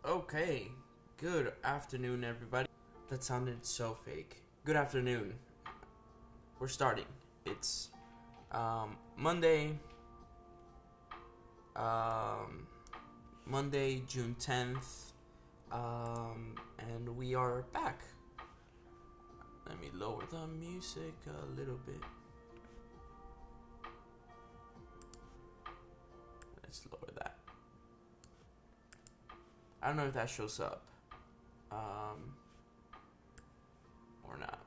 Okay, good afternoon, everybody. That sounded so fake. Good afternoon. We're starting. It's Monday, Monday, June 10th, and we are back. Let me lower the music a little bit. Let's lower that. I don't know if that shows up, or not.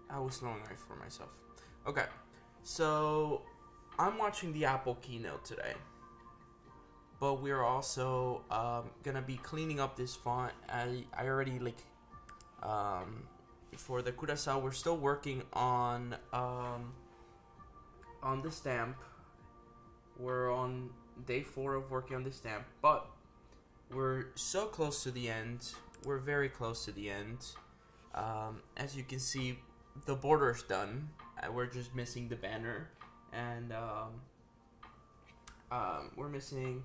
I was slowing right for myself. Okay, so I'm watching the Apple keynote today, but we're also gonna be cleaning up this font. I already for the Curacao, we're still working on the stamp. We're on day 4 of working on the stamp, but we're so close to the end. We're very close to the end. As you can see, the border's done. We're just missing the banner, and we're missing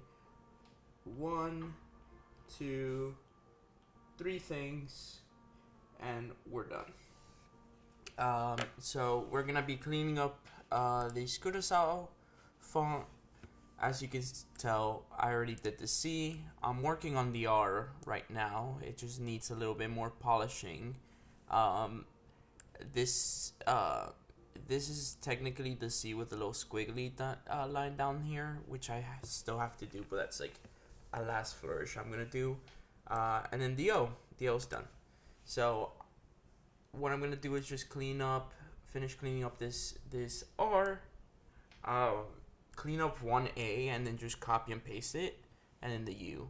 1, 2, 3 things, and we're done. So we're gonna be cleaning up the Curacao font. As you can tell, I already did the C. I'm working on the R right now. It just needs a little bit more polishing. This is technically the C with a little squiggly line down here, which I still have to do, but that's like a last flourish I'm gonna do. And then the O. The O's done. So what I'm gonna do is just finish cleaning up this R. Clean up 1A and then just copy and paste it, and then the U,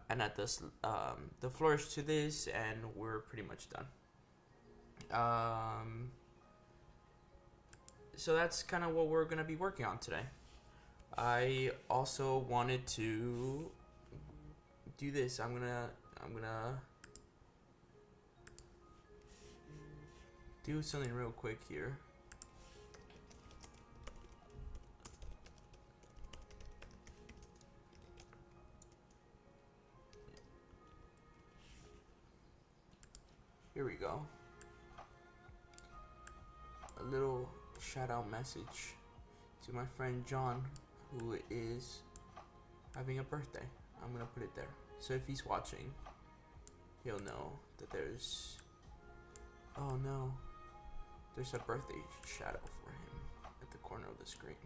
and add the flourish to this, and we're pretty much done. So that's kind of what we're gonna be working on today. I also wanted to do this. I'm gonna do something real quick here. Here we go. A little shout out message to my friend John, who is having a birthday. I'm gonna put it there. So if he's watching, he'll know that there's a birthday shadow for him at the corner of the screen.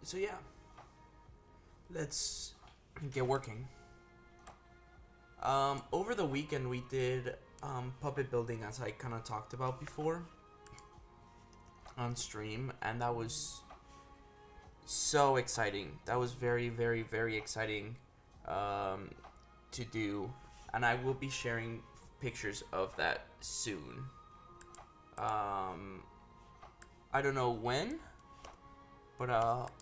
So yeah, let's get working. Over the weekend we did puppet building, as I kind of talked about before on stream, and that was so exciting. That was very, very, very exciting to do, and I will be sharing pictures of that soon. I don't know when, but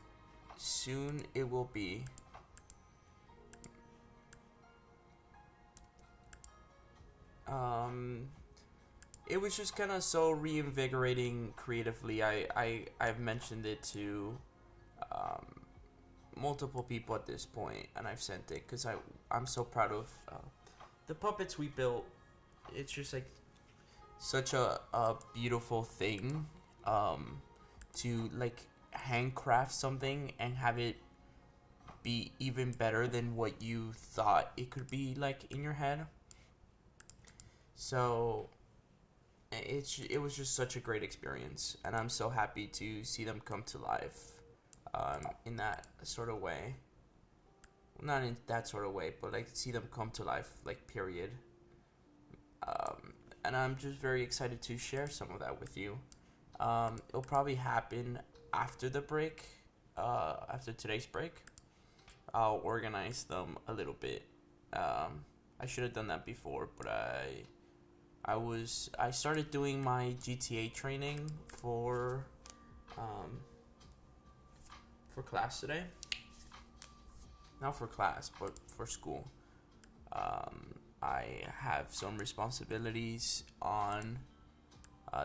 soon it will be. It was just kind of so reinvigorating creatively. I've mentioned it to multiple people at this point, and I've sent it because I'm so proud of the puppets we built. It's just like such a beautiful thing to like handcraft something and have it be even better than what you thought it could be like in your head. So it was just such a great experience, and I'm so happy to see them come to life in that sort of way. Well, not in that sort of way, but like see them come to life, like period. And I'm just very excited to share some of that with you. It'll probably happen after the break, after today's break. I'll organize them a little bit. I should have done that before, but I started doing my GTA training for class today. Not for class, but for school. I have some responsibilities on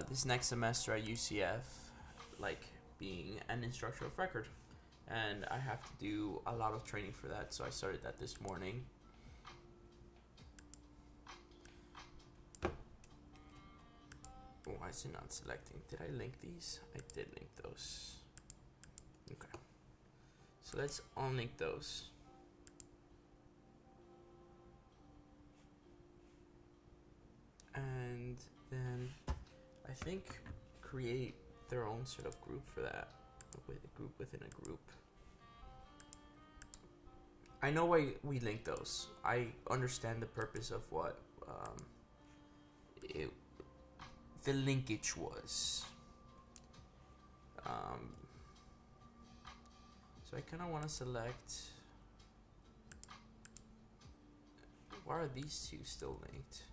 this next semester at UCF, like being an instructor of record, and I have to do a lot of training for that, so I started that this morning. Why is it not selecting? Did I link these? I did link those. Okay, so let's unlink those. And then I think create their own sort of group for that, with a group within a group. I know why we link those. I understand the purpose of what the linkage was. So I kind of want to select. Why are these two still linked?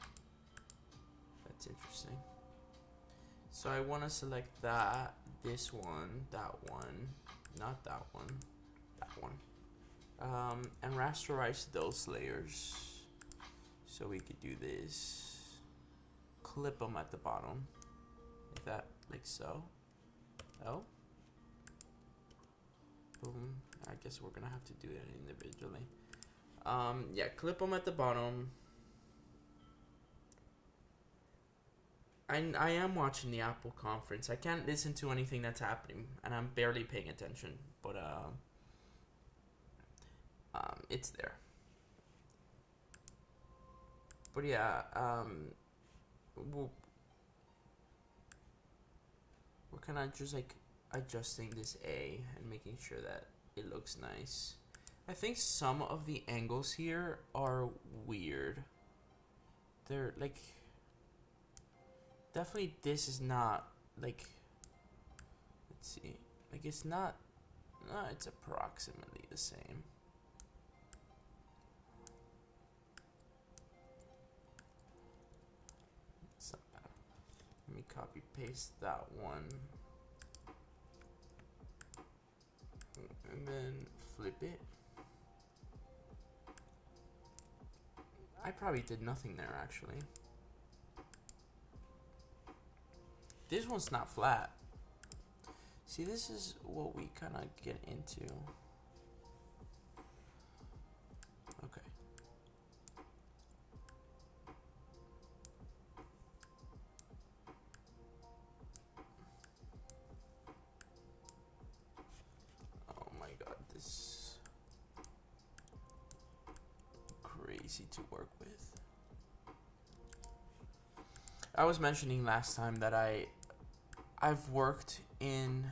That's interesting. So I want to select that, this one, that one, not that one, that one. And rasterize those layers. So we could do this. Clip them at the bottom. Like that, like so. Oh. Boom. I guess we're gonna have to do it individually. Yeah, clip them at the bottom. I am watching the Apple conference. I can't listen to anything that's happening, and I'm barely paying attention. But it's there. But yeah, we're kind of just like adjusting this A and making sure that it looks nice. I think some of the angles here are weird. They're like, definitely this is not like, let's see, like it's not, no, it's approximately the same. It's not bad. Let me copy paste that one. And then flip it. I probably did nothing there actually. This one's not flat. See, this is what we kind of get into. Okay. Oh my god, this is crazy to work with. I was mentioning last time that I've worked in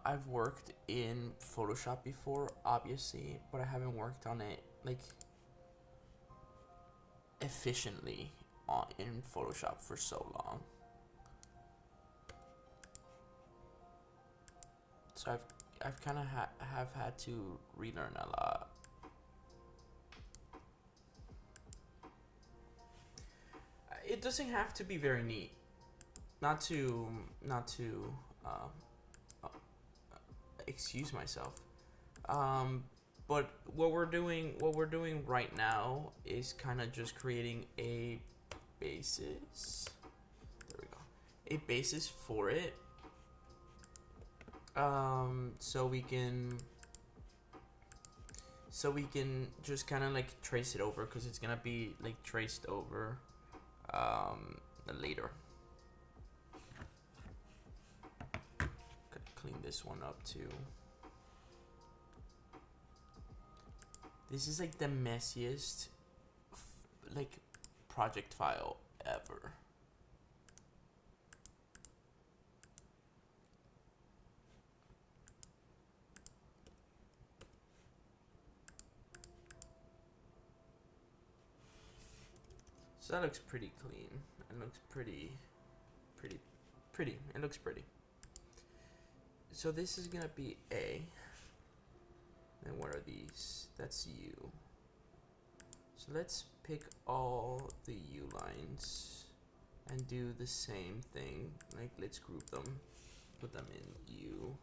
I've worked in Photoshop before, obviously, but I haven't worked on it like efficiently in Photoshop for so long. So I've kind of have had to relearn a lot. It doesn't have to be very neat. Not to excuse myself. But what we're doing right now is kind of just creating a basis. There we go. A basis for it. So we can just kind of like trace it over, because it's gonna be like traced over later. Gotta clean this one up too. This is like the messiest like project file ever. So that looks pretty clean. It looks pretty. It looks pretty. So this is gonna be A. Then what are these? That's U. So let's pick all the U lines and do the same thing. Like, let's group them, put them in U,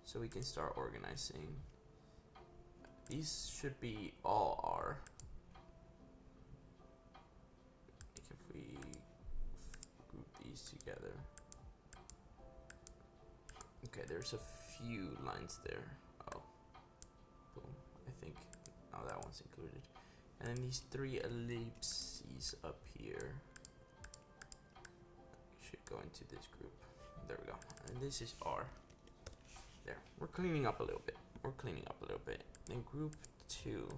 so we can start organizing. These should be all R. together. Okay, there's a few lines there. Oh, boom. I think, oh, that one's included. And then these 3 ellipses up here should go into this group. There we go. And this is R. There. We're cleaning up a little bit. We're cleaning up a little bit. Then group 2.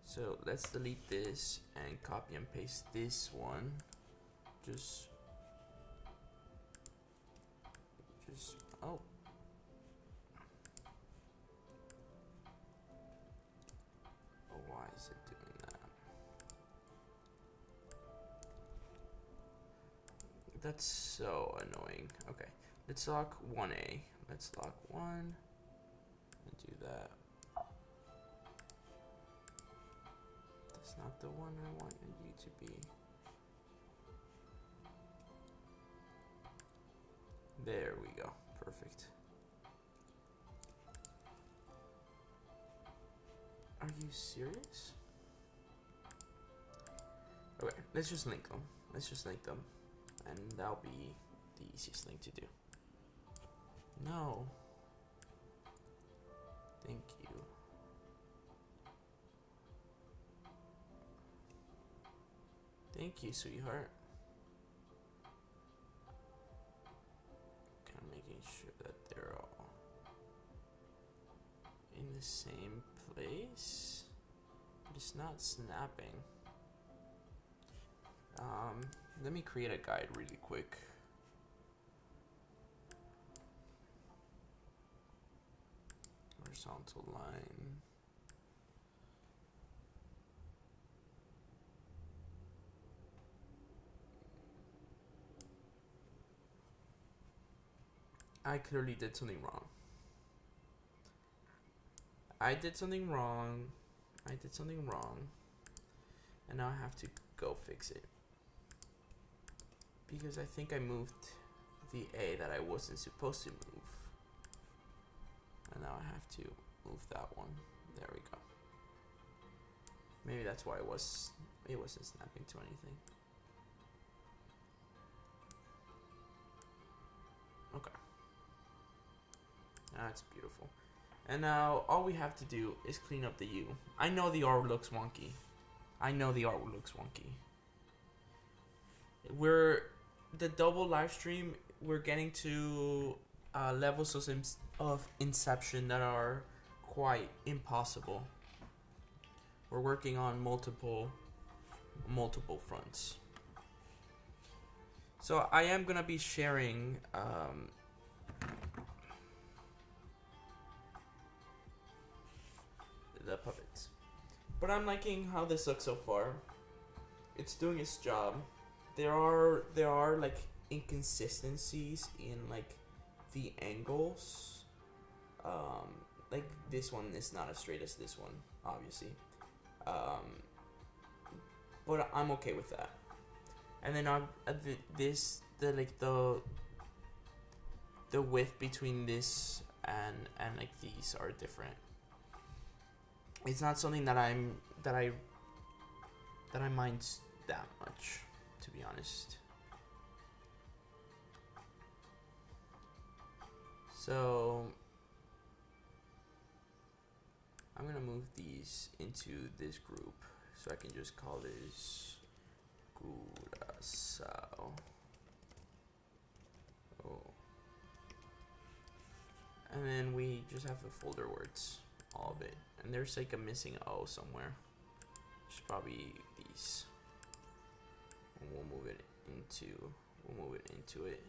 So let's delete this and copy and paste this one. Just oh. Oh, why is it doing that? That's so annoying. Okay, let's lock 1A. Let's lock 1 and do that. That's not the one I wanted you to be. There we go. Perfect. Are you serious? Okay, let's just link them. Let's just link them. And that'll be the easiest thing to do. No. Thank you. Thank you, sweetheart. Kind of making sure that they're all in the same place, but it's not snapping. Let me create a guide really quick. Horizontal line. I clearly did something wrong. I did something wrong. And now I have to go fix it. Because I think I moved the A that I wasn't supposed to move. And now I have to move that one. There we go. Maybe that's why it wasn't snapping to anything. Okay. That's beautiful. And now all we have to do is clean up the U. I know the R looks wonky. The double live stream, we're getting to levels of inception that are quite impossible. We're working on multiple fronts. So I am gonna be sharing the puppets, but I'm liking how this looks so far. It's doing its job. There are like inconsistencies in like the angles. Like this one is not as straight as this one, obviously. But I'm okay with that. And then the width between this and like these are different. It's not something that I mind that much, to be honest. So I'm gonna move these into this group, so I can just call this Curaçao. Oh. And then we just have the folder words, all of it. And there's like a missing O somewhere. Which is probably these. And we'll move it into it.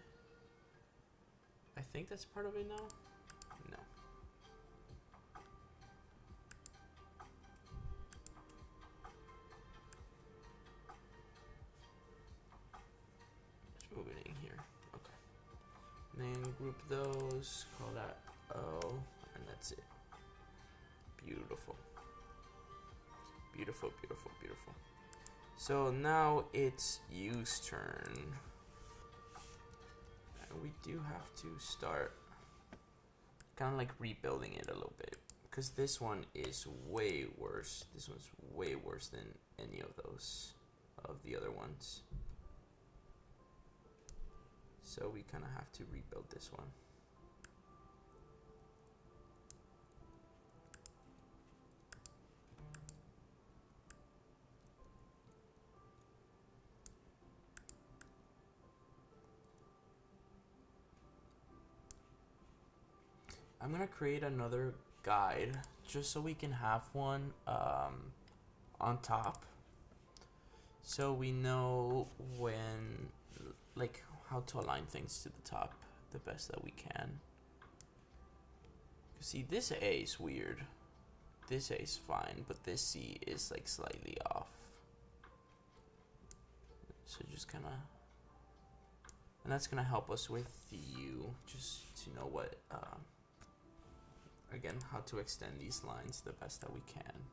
I think that's part of it now. No. Just move it in here. Okay. And then group those, call that O, and that's it. Beautiful. Beautiful, beautiful, beautiful. So now it's U's turn. And we do have to start kind of like rebuilding it a little bit, because this one is way worse. This one's way worse than any of those, of the other ones. So we kind of have to rebuild this one. I'm gonna create another guide just so we can have one on top, so we know when, like, how to align things to the top the best that we can. See, this A is weird. This A is fine, but this C is like slightly off. So just kind of, and that's gonna help us with the U, just to know what, again, how to extend these lines the best that we can.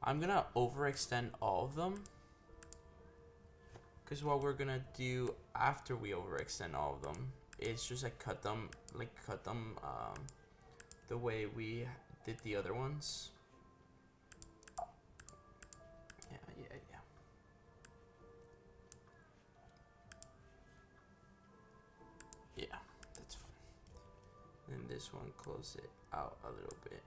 I'm gonna overextend all of them, because what we're gonna do after we overextend all of them is just like cut them the way we did the other ones. Yeah, that's fine. And this one, close it out a little bit.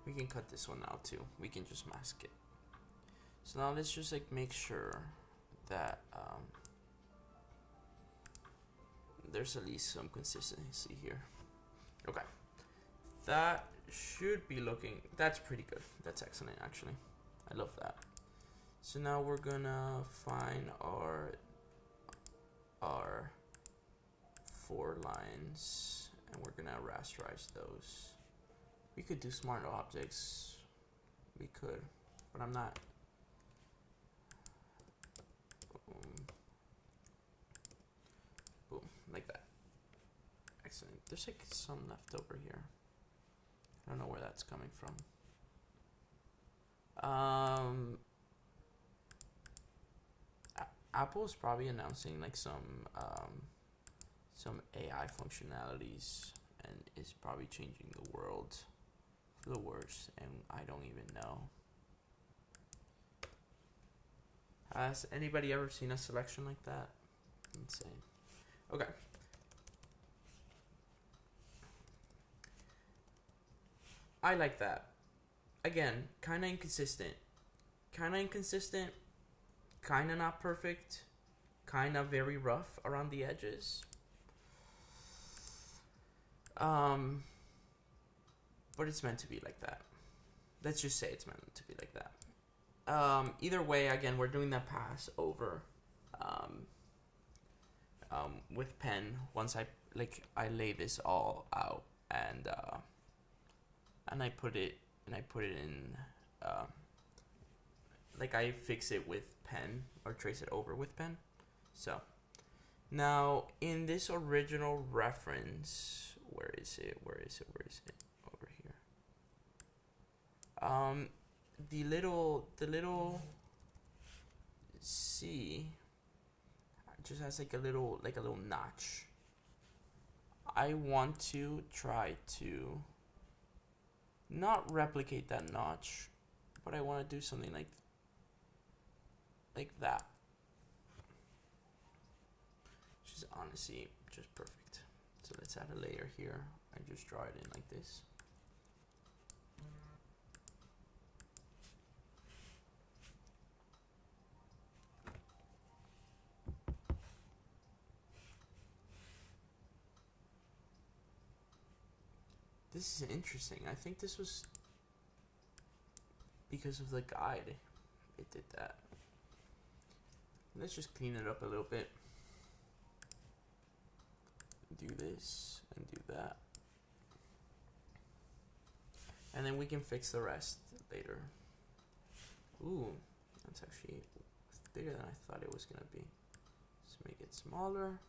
We can cut this one out too. We can just mask it. So now let's just like make sure that there's at least some consistency here. Okay, that should be looking, that's pretty good. That's excellent, actually. I love that. So now we're gonna find our 4 lines, and we're gonna rasterize those. We could do smart objects. We could, but I'm not. Boom. Boom, like that. Excellent. There's like some left over here. I don't know where that's coming from. Apple's probably announcing like some AI functionalities, and is probably changing the world for the worse, and I don't even know. Has anybody ever seen a selection like that? Insane. Okay. I like that. Again, kind of inconsistent. Kind of not perfect. Kind of very rough around the edges. But it's meant to be like that. Let's just say it's meant to be like that. Either way, again, we're doing that pass over with pen once I lay this all out, and I put it in I fix it with pen, or trace it over with pen. So now in this original reference, where is it? Over here. The little C just has like a little notch. I want to try to not replicate that notch, but I want to do something like that. Which is honestly just perfect. So let's add a layer here. I just draw it in like this. This is interesting. I think this was because of the guide. It did that. Let's just clean it up a little bit. Do this and do that. And then we can fix the rest later. Ooh, that's actually bigger than I thought it was gonna be. Let's make it smaller.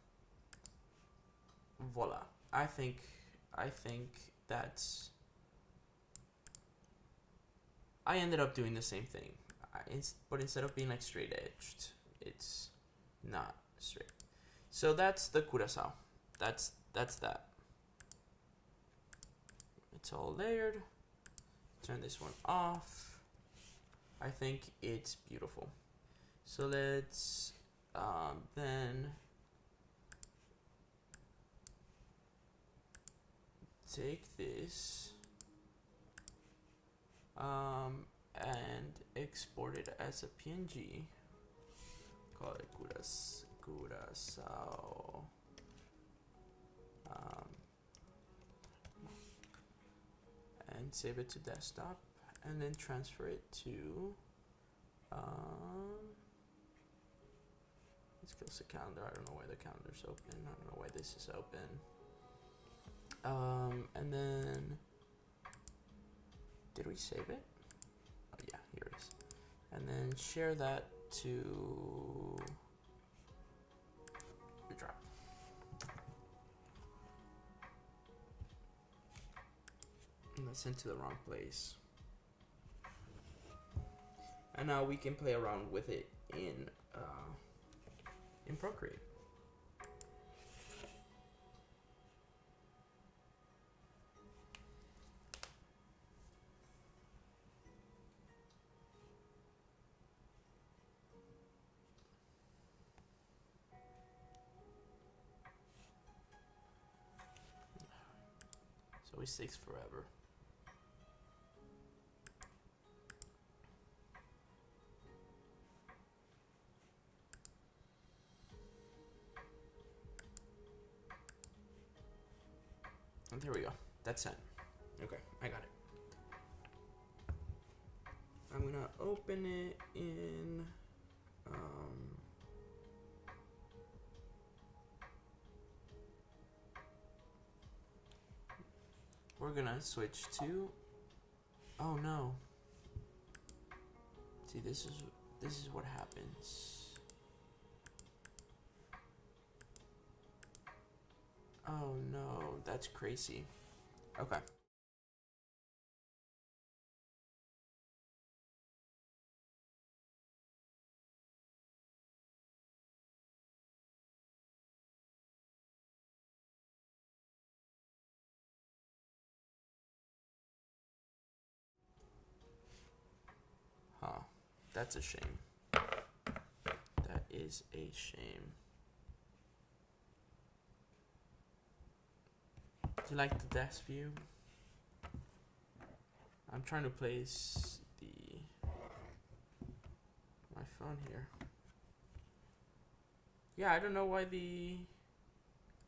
Voila. I think that's... I ended up doing the same thing. But instead of being like straight edged, it's not straight. So that's the curacao. That's that. It's all layered. Turn this one off. I think it's beautiful. So let's then take this and export it as a PNG. Call it curacao. And save it to desktop, and then transfer it to let's close the calendar. I don't know why the calendar's open. I don't know why this is open. And then did we save it? Oh yeah, here it is. And then share that to your drive. And that's into the wrong place. And now we can play around with it in Procreate. It always takes forever. And there we go. That's sent. Okay, I got it. I'm gonna open it in we're gonna switch to, oh no. See, this is what happens. Oh no, that's crazy. Okay. Huh. That's a shame. That is a shame. Do you like the desk view? I'm trying to place my phone here. Yeah, I don't know why the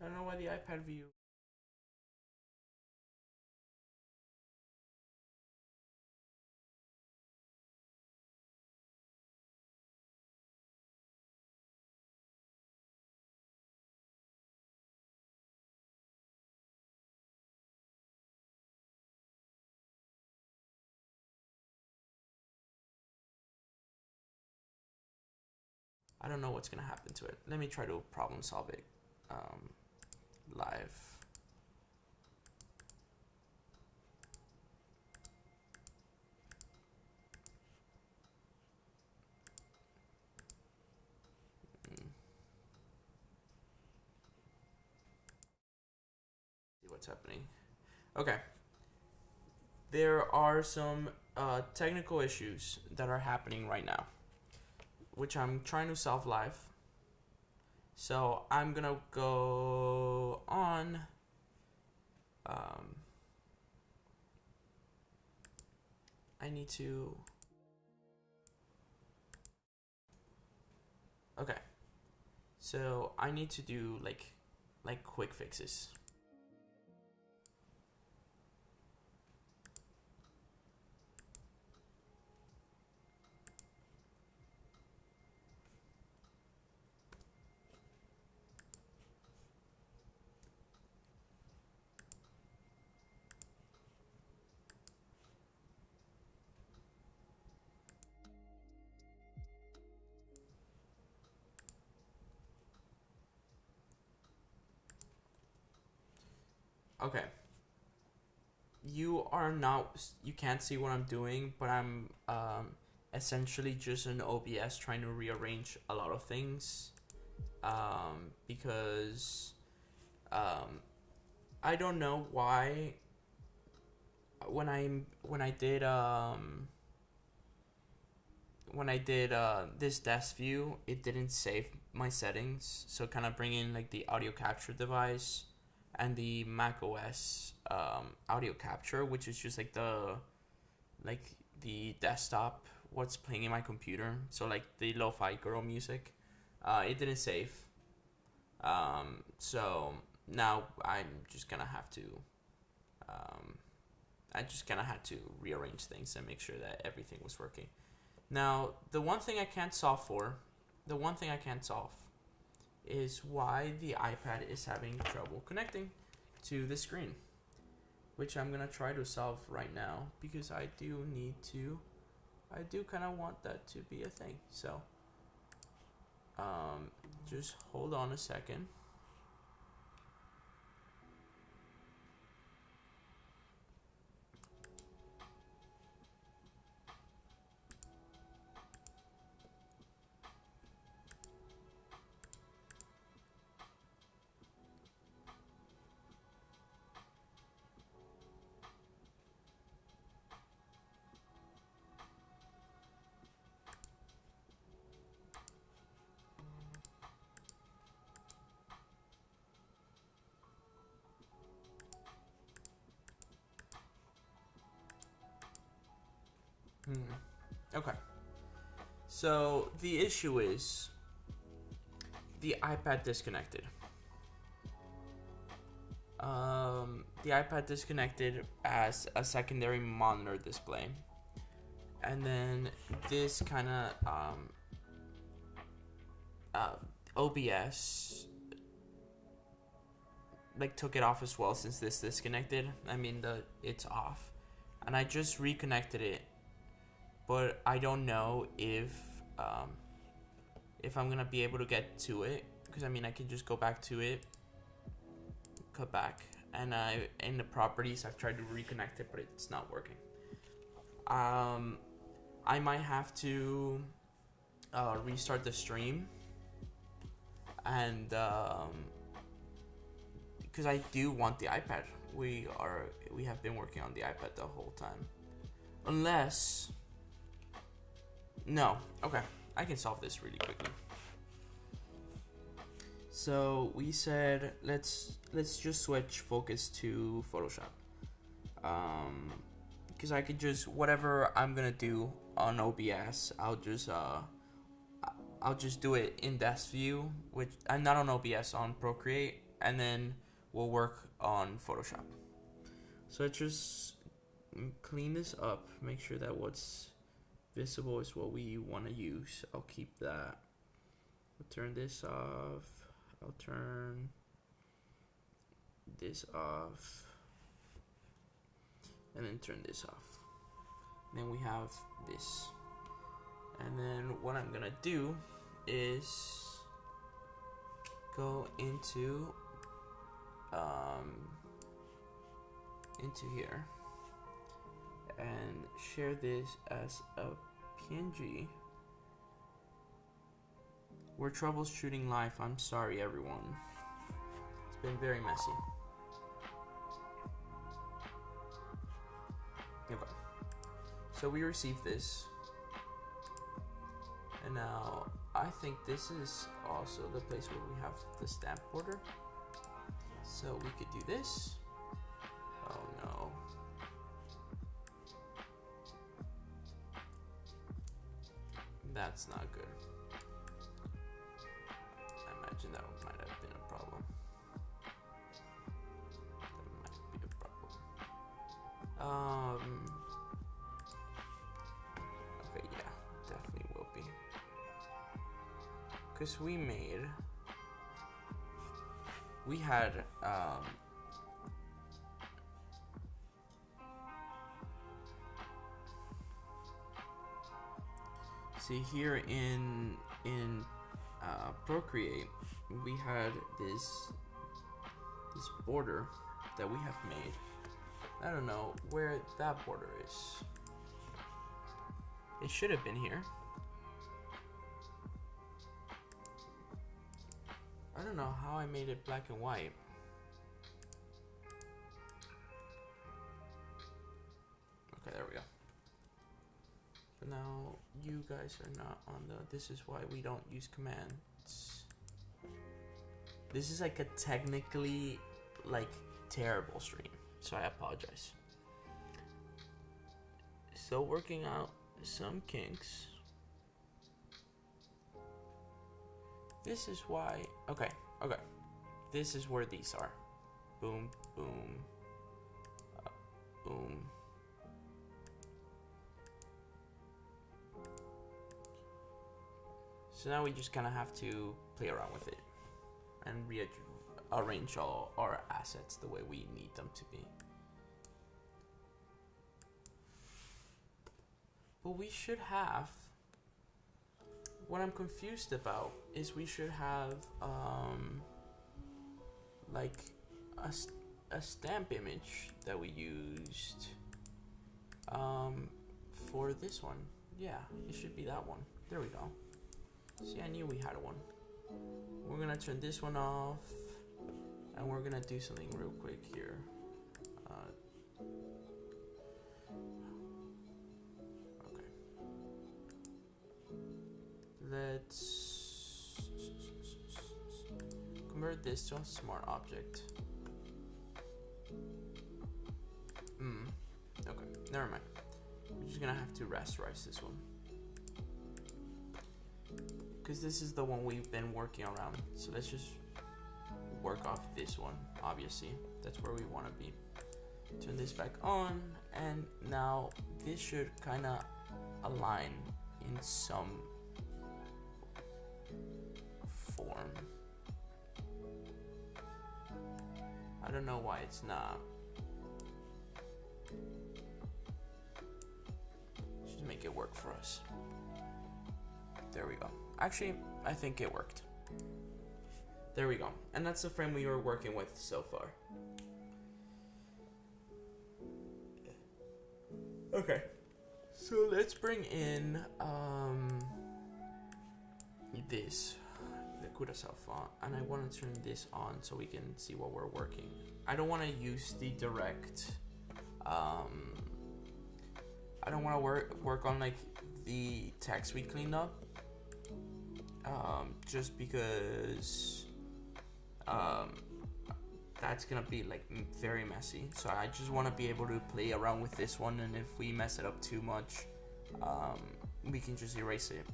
iPad view. I don't know what's gonna happen to it. Let me try to problem solve it live. See what's happening. Okay. There are some technical issues that are happening right now, which I'm trying to solve live. So I'm gonna go on I need to, okay, so I need to do like quick fixes. Okay. You can't see what I'm doing, but I'm essentially just in OBS trying to rearrange a lot of things because I don't know why when I did this desk view, it didn't save my settings. So kind of bringing like the audio capture device and the Mac OS audio capture, which is just like the desktop, what's playing in my computer. So like the lo-fi girl music, it didn't save. So now I'm just gonna have to I just kind of had to rearrange things and make sure that everything was working. Now, the one thing I can't solve is why the iPad is having trouble connecting to the screen, which I'm gonna try to solve right now because I do kind of want that to be a thing. So, just hold on a second. Okay. So the issue is the iPad disconnected. The iPad disconnected as a secondary monitor display, and then this kind of OBS like took it off as well since this disconnected. I mean it's off, and I just reconnected it. But I don't know if I'm gonna be able to get to it, because I mean I can just go back to it, cut back, and in the properties I've tried to reconnect it, but it's not working. I might have to restart the stream, and because I do want the iPad. We have been working on the iPad the whole time, unless. No, okay, I can solve this really quickly. So we said let's just switch focus to Photoshop, because I could just whatever I'm gonna do on OBS, I'll just do it in desk view, which I'm not on OBS, on Procreate, and then we'll work on Photoshop. So let's just clean this up, make sure that what's visible is what we want to use. I'll keep that. I'll turn this off. I'll turn this off. And then turn this off. And then we have this. And then what I'm gonna do is go into here and share this as a PNG. We're troubleshooting live. I'm sorry, everyone. It's been very messy. Okay. So we received this. And now I think this is also the place where we have the stamp border. So we could do this. Oh no. That's not good. I imagine that might have been a problem. That might be a problem. Okay, yeah, definitely will be. Because we had see here in Procreate, we had this border that we have made. I don't know where that border is. It should have been here. don't know how I made it black and white. Okay, there we go. But now you guys are not on the... This is why we don't use commands. This is like a technically like terrible stream, so I apologize. Still working out some kinks. This is why... Okay. This is where these are. Boom, boom, boom. So now we just kind of have to play around with it and rearrange all our assets the way we need them to be. But we should have... What I'm confused about is we should have like a stamp image that we used for this one. Yeah, it should be that one. There we go. See, I knew we had one. We're gonna turn this one off, and we're gonna do something real quick here. Okay. Let's convert this to a smart object. Okay, never mind. We're just gonna have to rasterize this one, because this is the one we've been working around. So let's just work off this one. Obviously, that's where we want to be. Turn this back on, and now this should kind of align in some form. I don't know why it's not. Just make it work for us. There we go. Actually, I think it worked. There we go. And that's the frame we were working with so far. Okay. So let's bring in this, the Curacao font, and I want to turn this on so we can see what we're working. I don't want to use the direct. I don't want to work on like the text we cleaned up. Just because that's gonna be like very messy. So I just want to be able to play around with this one, and if we mess it up too much, we can just erase it.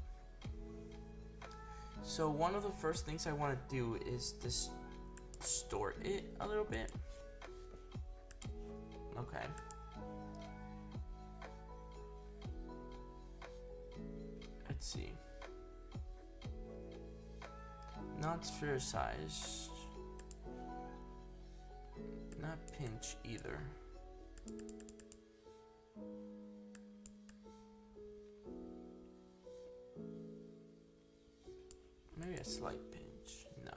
So one of the first things I want to do is distort it a little bit. Okay. Let's see. Not sphere size. Not pinch either. Maybe a slight pinch. No.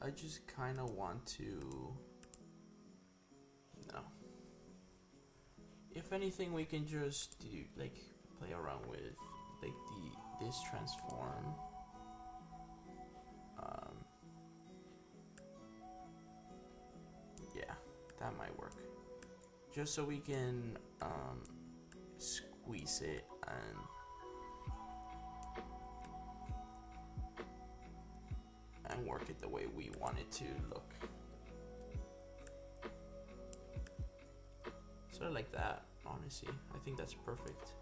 I just kind of want to... No. If anything, we can just do, like, play around with, like, this transform. Yeah, that might work. Just so we can squeeze it and work it the way we want it to look. Sort of like that, honestly. I think that's perfect.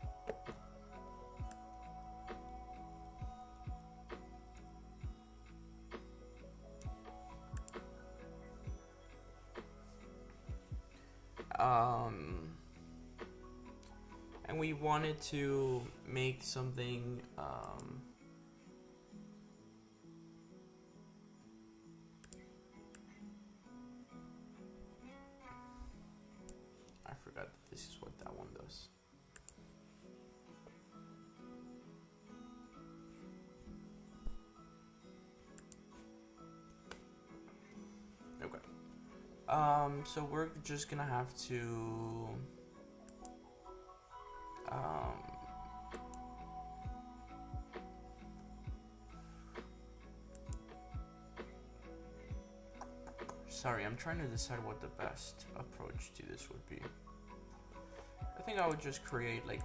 And we wanted to make something I forgot that this is what that one does. So we're just gonna have to sorry, I'm trying to decide what the best approach to this would be. I think I would just create like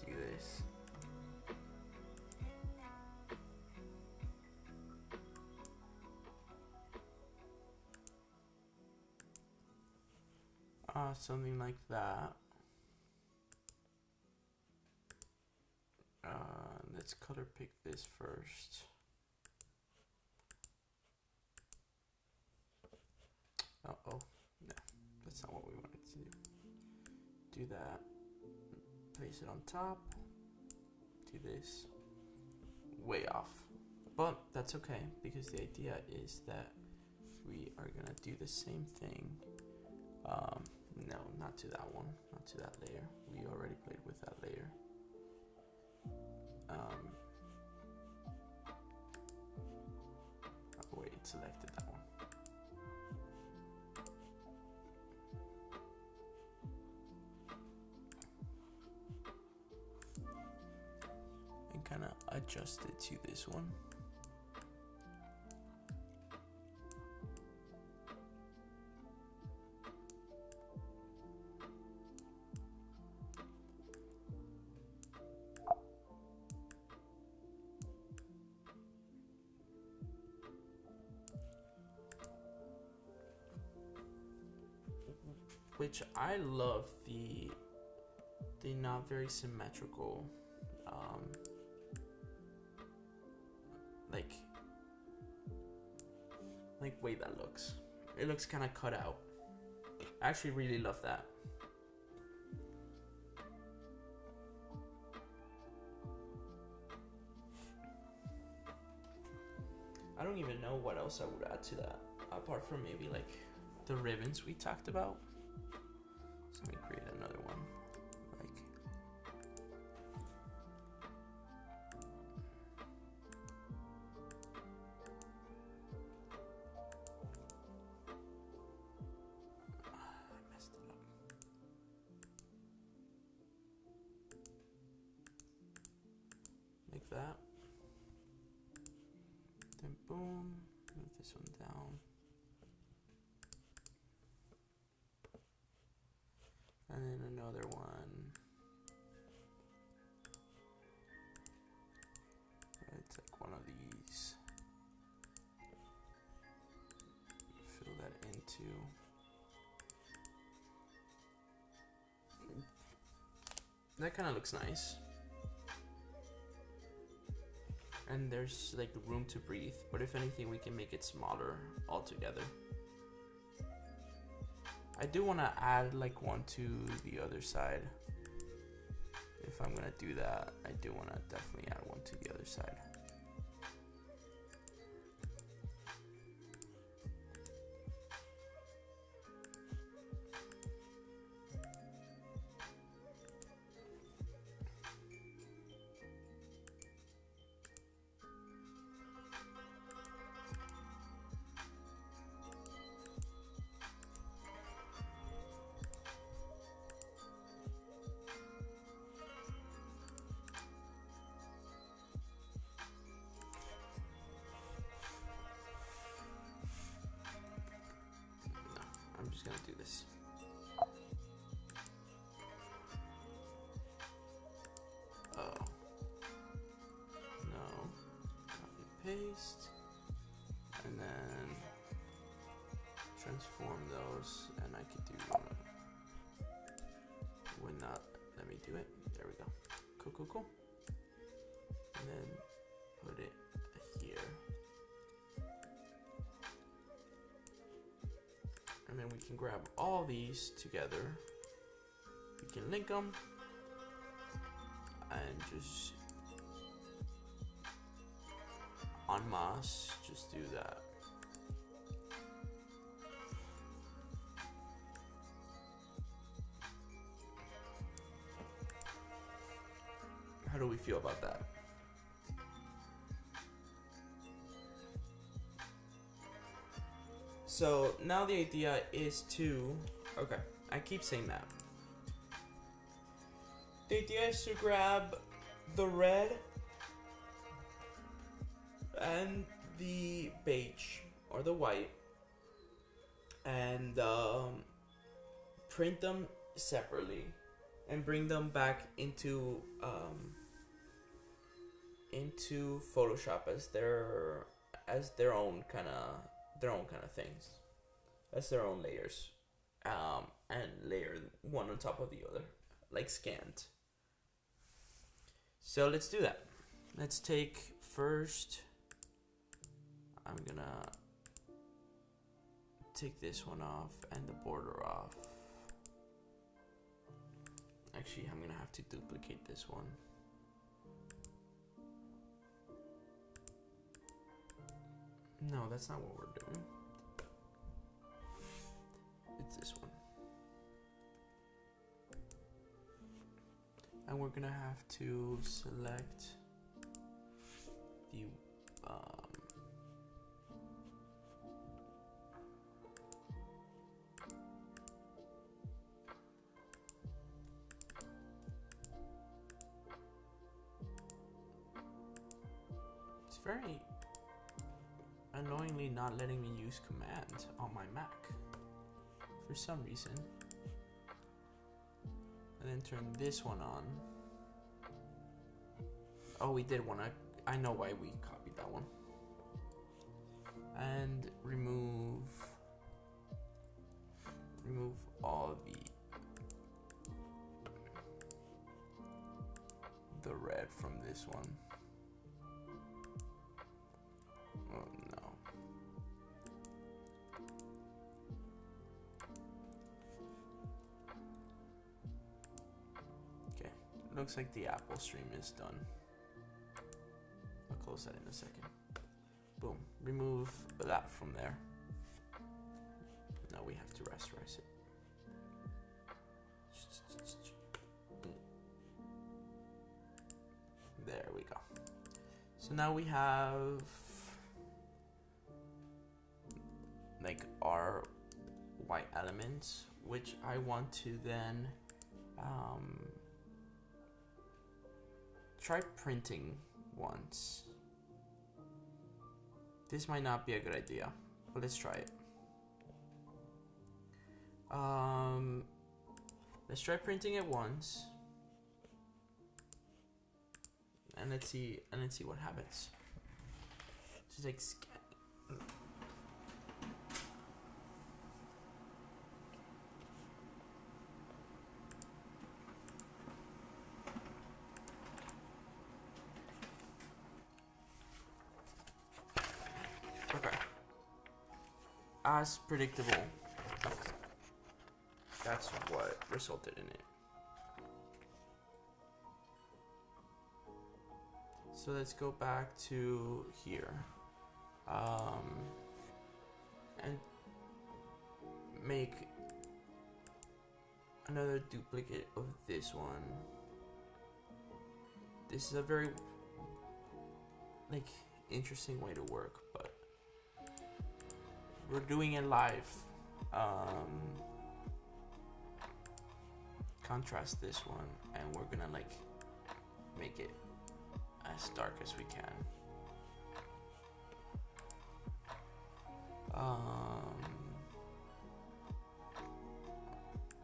do this. Something like that. Let's color pick this first. Uh-oh, no, that's not what we wanted to do. Do that, place it on top, do this, way off. But that's okay, because the idea is that we are gonna do the same thing. No, not to that one, not to that layer. We already played with that layer. Oh wait, it selected that one. And kind of adjust it to this one. Which I love the not very symmetrical like way that looks. It looks kind of cut out. I actually really love that. I don't even know what else I would add to that apart from maybe like the ribbons we talked about. So let me create another one. I messed it up. Like that. Then boom, move this one down. And then another one. It's like one of these. Fill that into. That kind of looks nice. And there's like room to breathe, but if anything, we can make it smaller altogether. I do want to add like one to the other side. If I'm gonna do that, I do want to definitely add one to the other side. I'm just gonna do this. Oh. No. Copy paste. And then transform those. And I could do would not let me do it. There we go. Cool, cool, cool. And then put it here. And then we can grab all these together. We can link them and just en masse, just do that. How do we feel about that? So now the idea is to, okay, I keep saying that. The idea is to grab the red and the beige or the white and print them separately and bring them back into Photoshop as their own kind of things, as their own layers, and layer one on top of the other, like scanned. So let's do that. Let's take first. I'm gonna take this one off and the border off. Actually, I'm gonna have to duplicate this one. No, that's not what we're doing. It's this one. And we're gonna have to select the it's very annoyingly not letting me use command on my Mac for some reason. And then turn this one on. Oh, we did want to. I know why we copied that one. And remove all the red from this one. Oh no. Okay, looks like the Apple stream is done. I'll close that in a second. Boom, remove that from there. Now we have to rasterize it. There we go. So now we have like our white elements, which I want to then try printing once. This might not be a good idea, but let's try it. Let's try printing it once, and let's see what happens. Just like scan. Okay. As predictable, that's what resulted in it. So let's go back to here, and make another duplicate of this one. This is a very interesting way to work, but we're doing it live. Contrast this one, and we're gonna make it as dark as we can.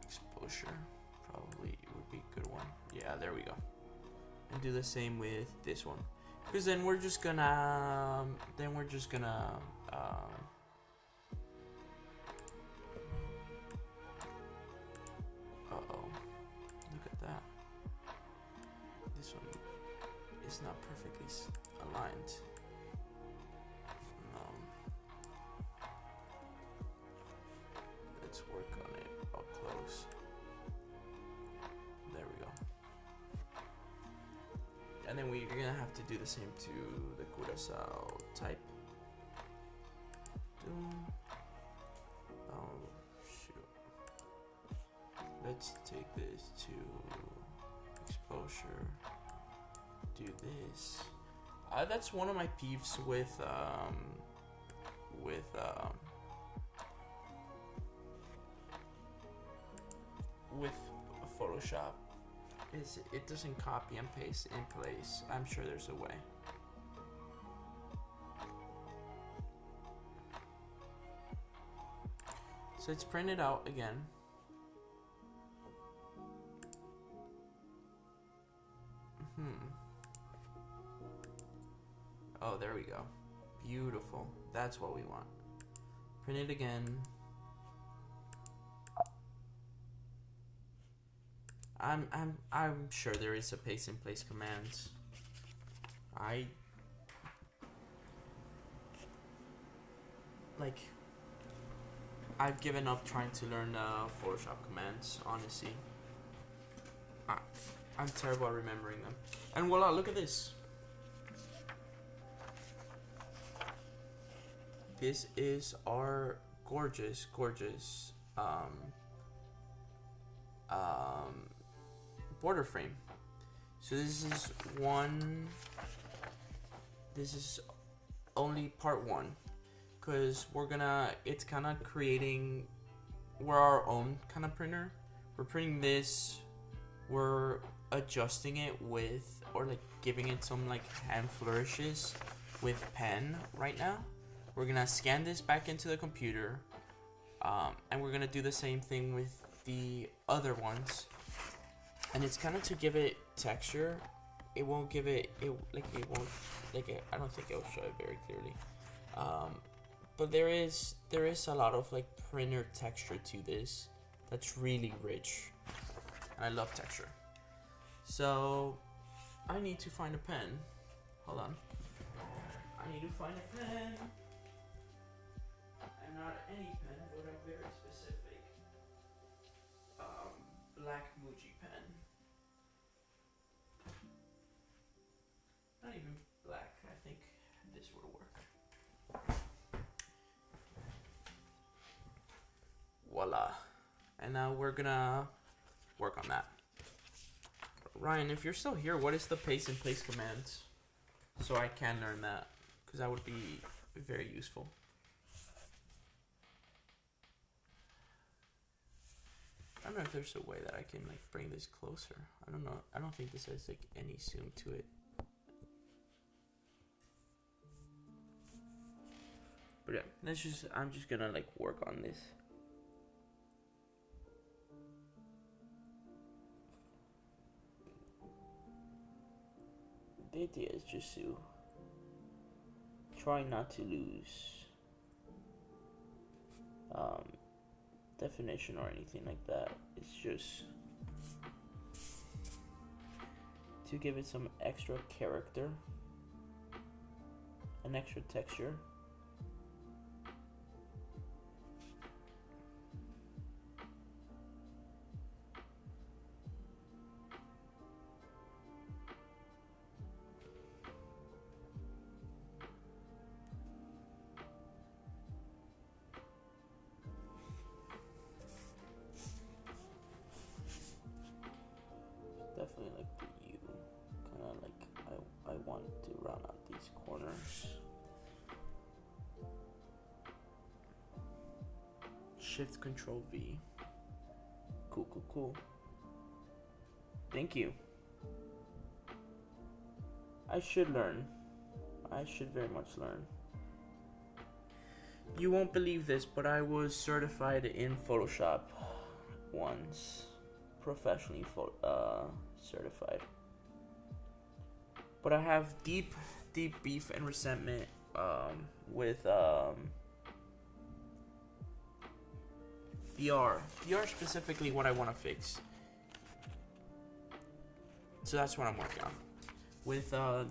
Exposure probably would be a good one. Yeah, there we go. And do the same with this one, because then we're just gonna uh-oh, look at that. This one is not perfectly aligned. Let's work on it up close. There we go. And then we're gonna have to do the same to the Curacao type. Oh shoot. Let's take this to exposure. Do this. That's one of my peeves with with Photoshop is it doesn't copy and paste in place. I'm sure there's a way. So it's printed out again. Oh, there we go. Beautiful. That's what we want. Print it again. I'm sure there is a paste in place command. I've given up trying to learn Photoshop commands, honestly. I'm terrible at remembering them. And voila, look at this. This is our gorgeous border frame. So this is only part one, because it's kind of creating, we're our own kind of printer. We're printing this, we're adjusting it with, or like giving it some like hand flourishes with pen right now. We're gonna scan this back into the computer, and we're gonna do the same thing with the other ones. And it's kind of to give it texture. It won't give it, I don't think it'll show it very clearly. But there is a lot of like printer texture to this that's really rich, and I love texture. So I need to find a pen. Hold on. I need to find a pen, and not any pen, but a very specific black Muji pen. Not even black. I think this would work. Voila. And now we're gonna work on that. Ryan, if you're still here, what is the paste in place command? So I can learn that, because that would be very useful. I don't know if there's a way that I can like bring this closer. I don't know. I don't think this has like any zoom to it. But yeah, I'm just gonna like work on this. The idea is just to try not to lose definition or anything like that. It's just to give it some extra character, an extra texture. Definitely like the U, kind of like I want to round out these corners. Shift Control V. Cool. Thank you. I should learn. I should very much learn. You won't believe this, but I was certified in Photoshop once. Professionally certified. But I have deep beef and resentment with VR specifically what I want to fix. So that's what I'm working on. With I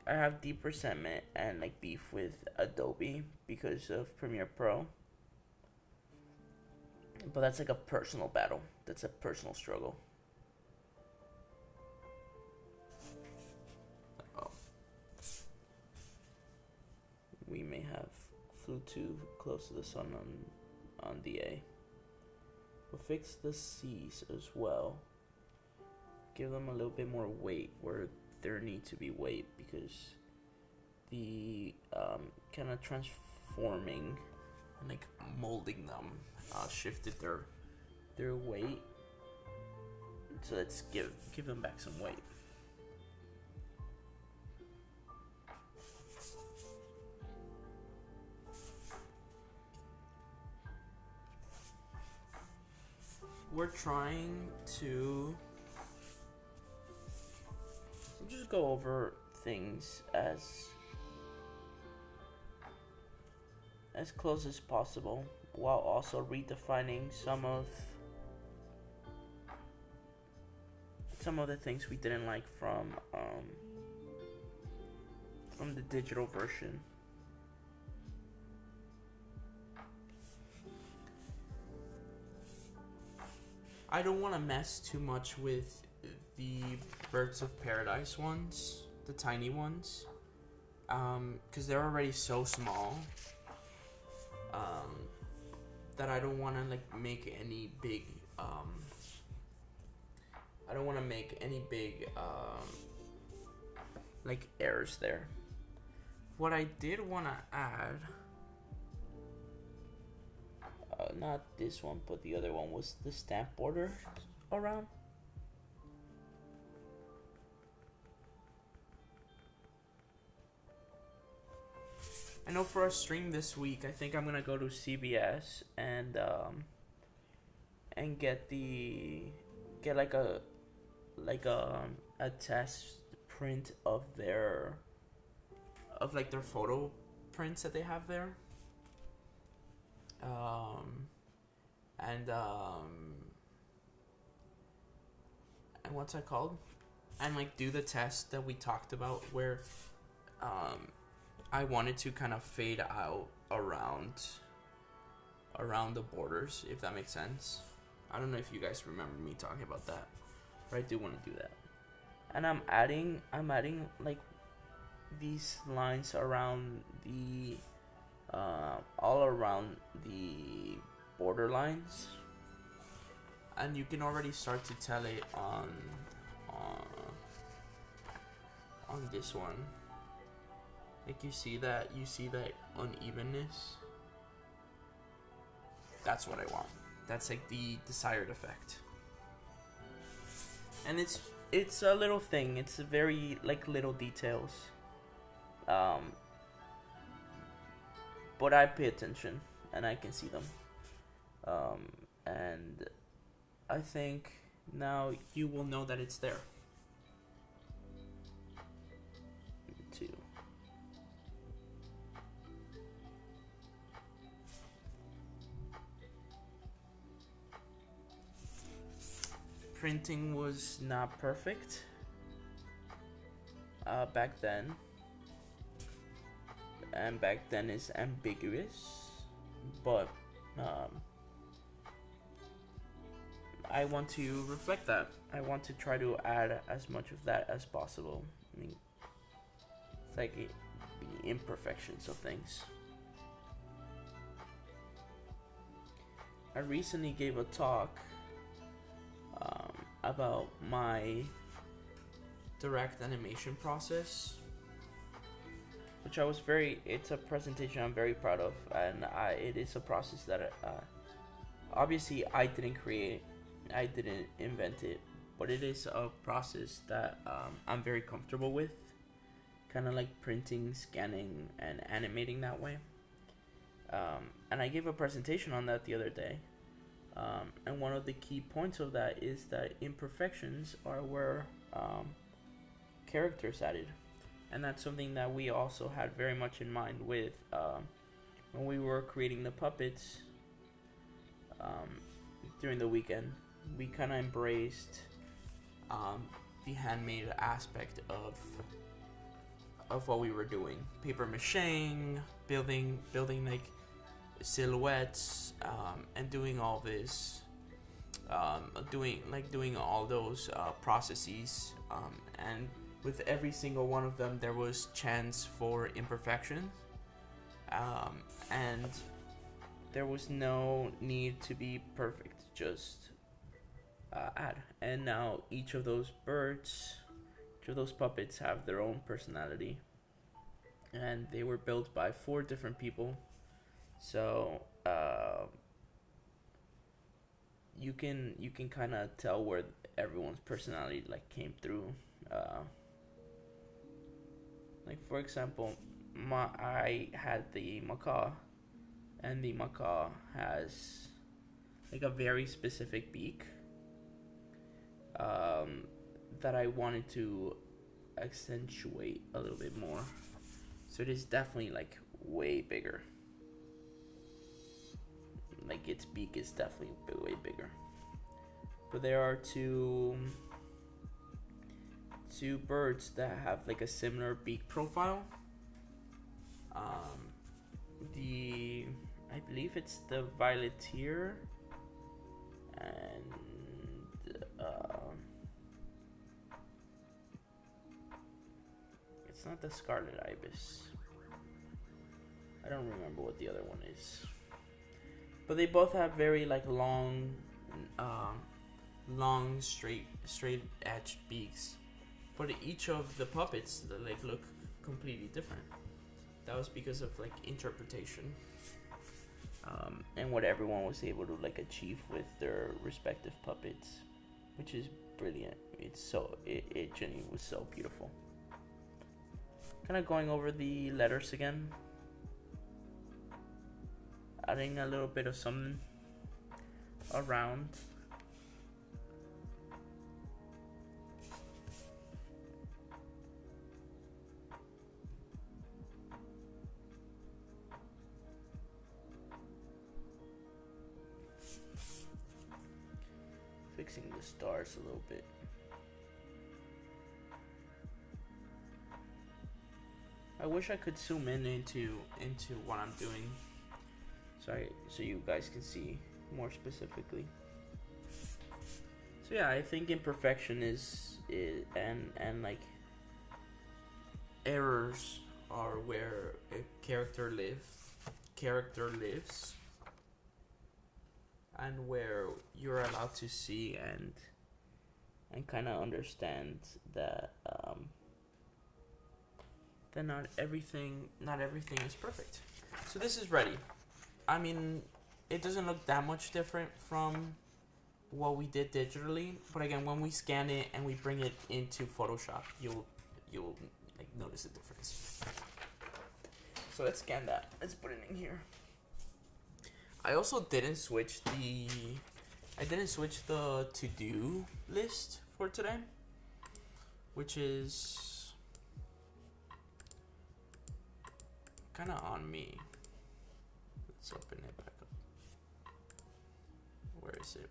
have deep resentment and like beef with Adobe because of Premiere Pro. But that's like a personal battle. That's a personal struggle. Oh. We may have flew too close to the sun on DA. But fix the C's as well. Give them a little bit more weight where there needs to be weight, because the kind of transforming and like molding them shifted their weight So let's give them back some weight. We're trying to just go over things as close as possible, while also redefining some of the things we didn't like from the digital version. I don't want to mess too much with the Birds of Paradise ones, the tiny ones, because they're already so small, that I don't want to make any big errors there. What I did want to add, not this one, but the other one, was the stamp border around. I know for our stream this week, I think I'm gonna go to CVS and get a test print of their photo prints that they have there. And what's that called? And do the test that we talked about, where I wanted to kind of fade out around the borders, if that makes sense. I don't know if you guys remember me talking about that, but I do want to do that. And I'm adding these lines around the all around the border lines, and you can already start to tell it on this one. You see that unevenness. That's what I want. That's the desired effect. And it's a little thing. It's a very little details. But I pay attention and I can see them. And I think now you will know that it's there. Two. Printing was not perfect back then, and back then is ambiguous, but I want to reflect that. I want to try to add as much of that as possible. I mean, it's the imperfections of things. I recently gave a talk about my direct animation process, which it's a presentation I'm very proud of, and it is a process that obviously I didn't create, I didn't invent it, but it is a process that I'm very comfortable with, kind of printing, scanning, and animating that way. And I gave a presentation on that the other day. And one of the key points of that is that imperfections are where characters added, and that's something that we also had very much in mind with when we were creating the puppets during the weekend. We kind of embraced the handmade aspect of what we were doing, paper mache, building silhouettes, and doing all this, doing all those processes, and with every single one of them there was chance for imperfection, and there was no need to be perfect, just add. And now each of those puppets have their own personality, and they were built by 4 different people. So you can kind of tell where everyone's personality like came through. Like for example, I had the macaw, and the macaw has like a very specific beak that I wanted to accentuate a little bit more. So it is definitely like way bigger. Like its beak is definitely way bigger. But there are two birds that have like a similar beak profile. I believe it's the violeteer and it's not the scarlet ibis. I don't remember what the other one is. But they both have very like long straight edged beaks. But each of the puppets like look completely different. That was because of like interpretation, and what everyone was able to like achieve with their respective puppets, which is brilliant. It genuinely was so beautiful. Kind of going over the letters again, adding a little bit of something around. Fixing the stars a little bit. I wish I could zoom in into what I'm doing, so you guys can see more specifically. So yeah, I think imperfection is and like errors are where a character lives, and where you're allowed to see and kind of understand that not everything is perfect. So this is ready. I mean, it doesn't look that much different from what we did digitally, but again, when we scan it and we bring it into Photoshop, you'll like notice the difference. So let's scan that. Let's put it in here. I also didn't switch the to-do list for today, which is kind of on me. Let's open it back up. Where is it?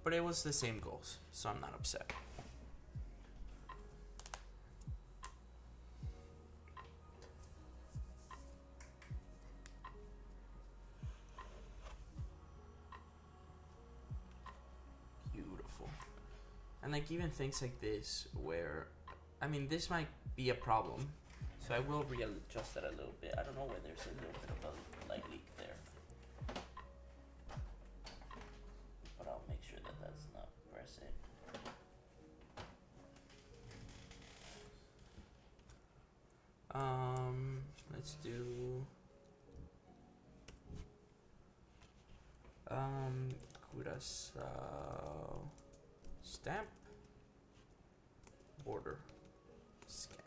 But it was the same goals, so I'm not upset. And like even things like this where, I mean, this might be a problem, so I will readjust that a little bit. I don't know where there's a little bit of a light leak there, but I'll make sure that that's not press it. Let's do Curaçao stamp border scan.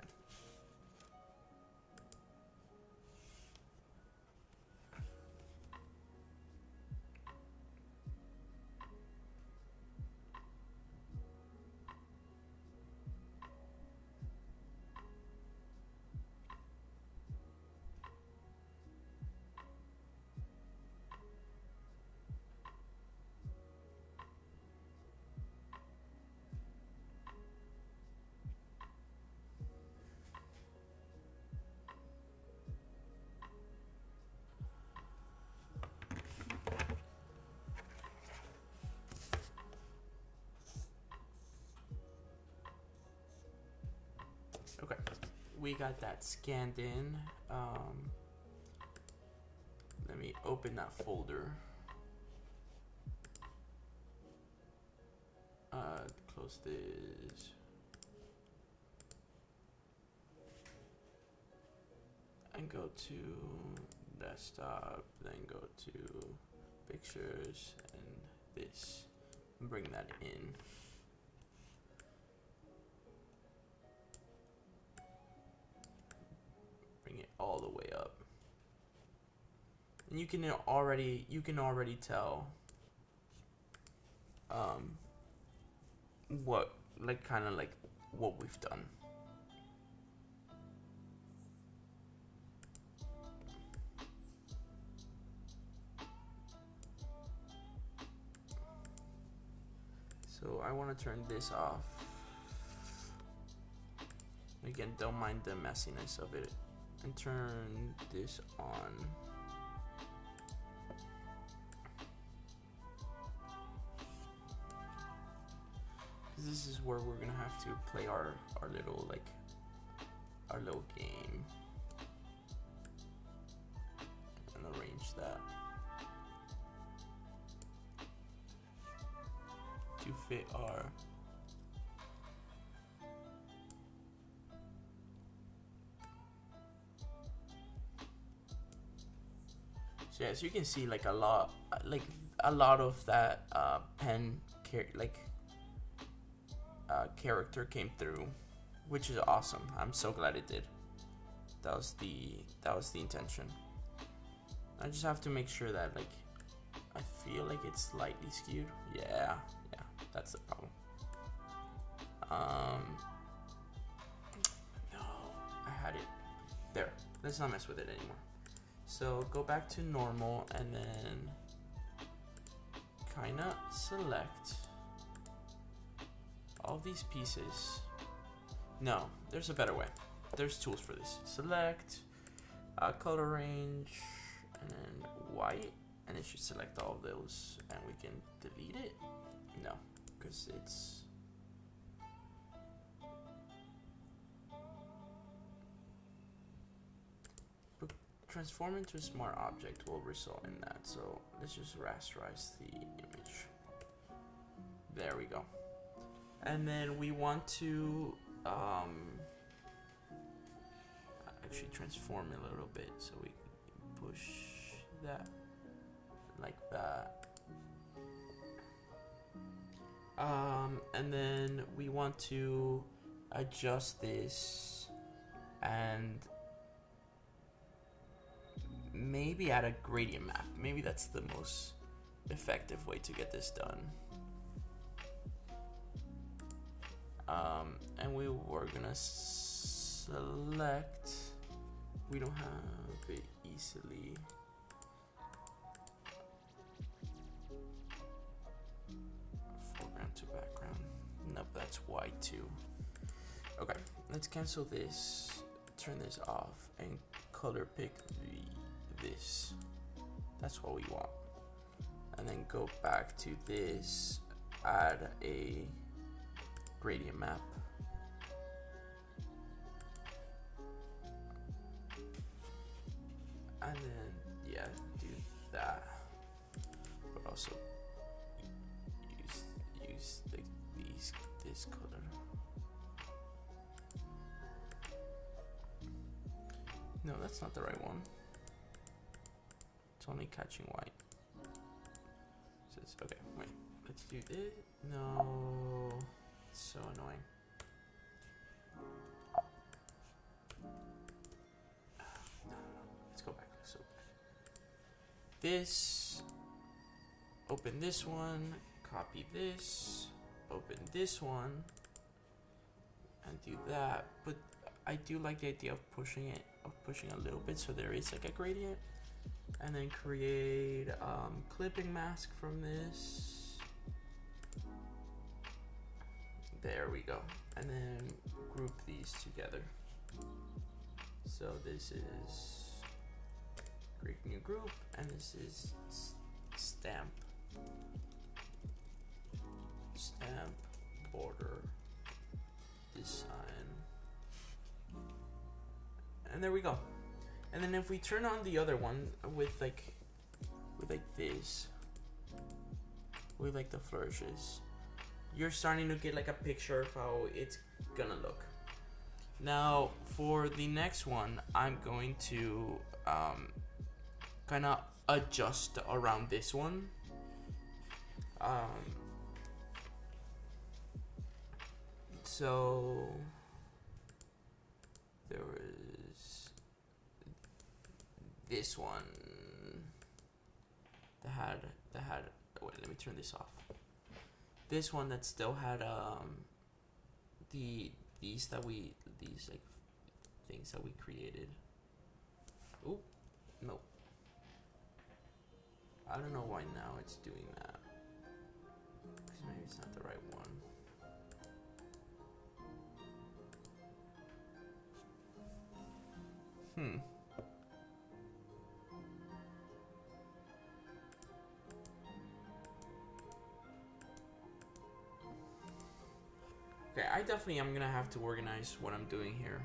Okay, we got that scanned in. Let me open that folder. Close this. And go to desktop, then go to pictures and this, and bring that in. Bring it all the way up. And you can already tell what kind of what we've done. So I want to turn this off. Again, don't mind the messiness of it, and turn this on. This is where we're gonna have to play our little our little game and arrange that to fit our so as you can see, a lot of that pen character came through, which is awesome. I'm so glad it did. That was the intention. I just have to make sure that I feel like it's slightly skewed. Yeah, that's the problem. No, I had it there. Let's not mess with it anymore. So go back to normal and then kinda select all these pieces. No, there's a better way. There's tools for this. Select color range and then white, and it should select all of those, and we can delete it. No, because it's transform into a smart object will result in that. So let's just rasterize the image. There we go. And then we want to actually transform it a little bit, so we can push that like that. And then we want to adjust this and maybe add a gradient map. Maybe that's the most effective way to get this done. And we were gonna select, we don't have it easily. Foreground to background. Nope, that's white too. Okay, let's cancel this, turn this off, and color pick this. That's what we want. And then go back to this, add a gradient map. And then, yeah, do that. But also use this color. No, that's not the right one. It's only catching white. Says, okay, wait, let's do this. No, it's so annoying. No. Let's go back. So this, open this one, copy this, open this one, and do that. But I do like the idea of pushing a little bit so there is like a gradient. And then create clipping mask from this. There we go. And then group these together. So this is create new group, and this is stamp border design. And there we go. And then if we turn on the other one with this, with like the flourishes, you're starting to get like a picture of how it's gonna look. Now for the next one, I'm going to kind of adjust around this one. So there was this one that had wait, let me turn this off. This one that still had these like things that we created. Oh no, I don't know why now it's doing that, because maybe it's not the right one. Okay, I definitely am gonna have to organize what I'm doing here.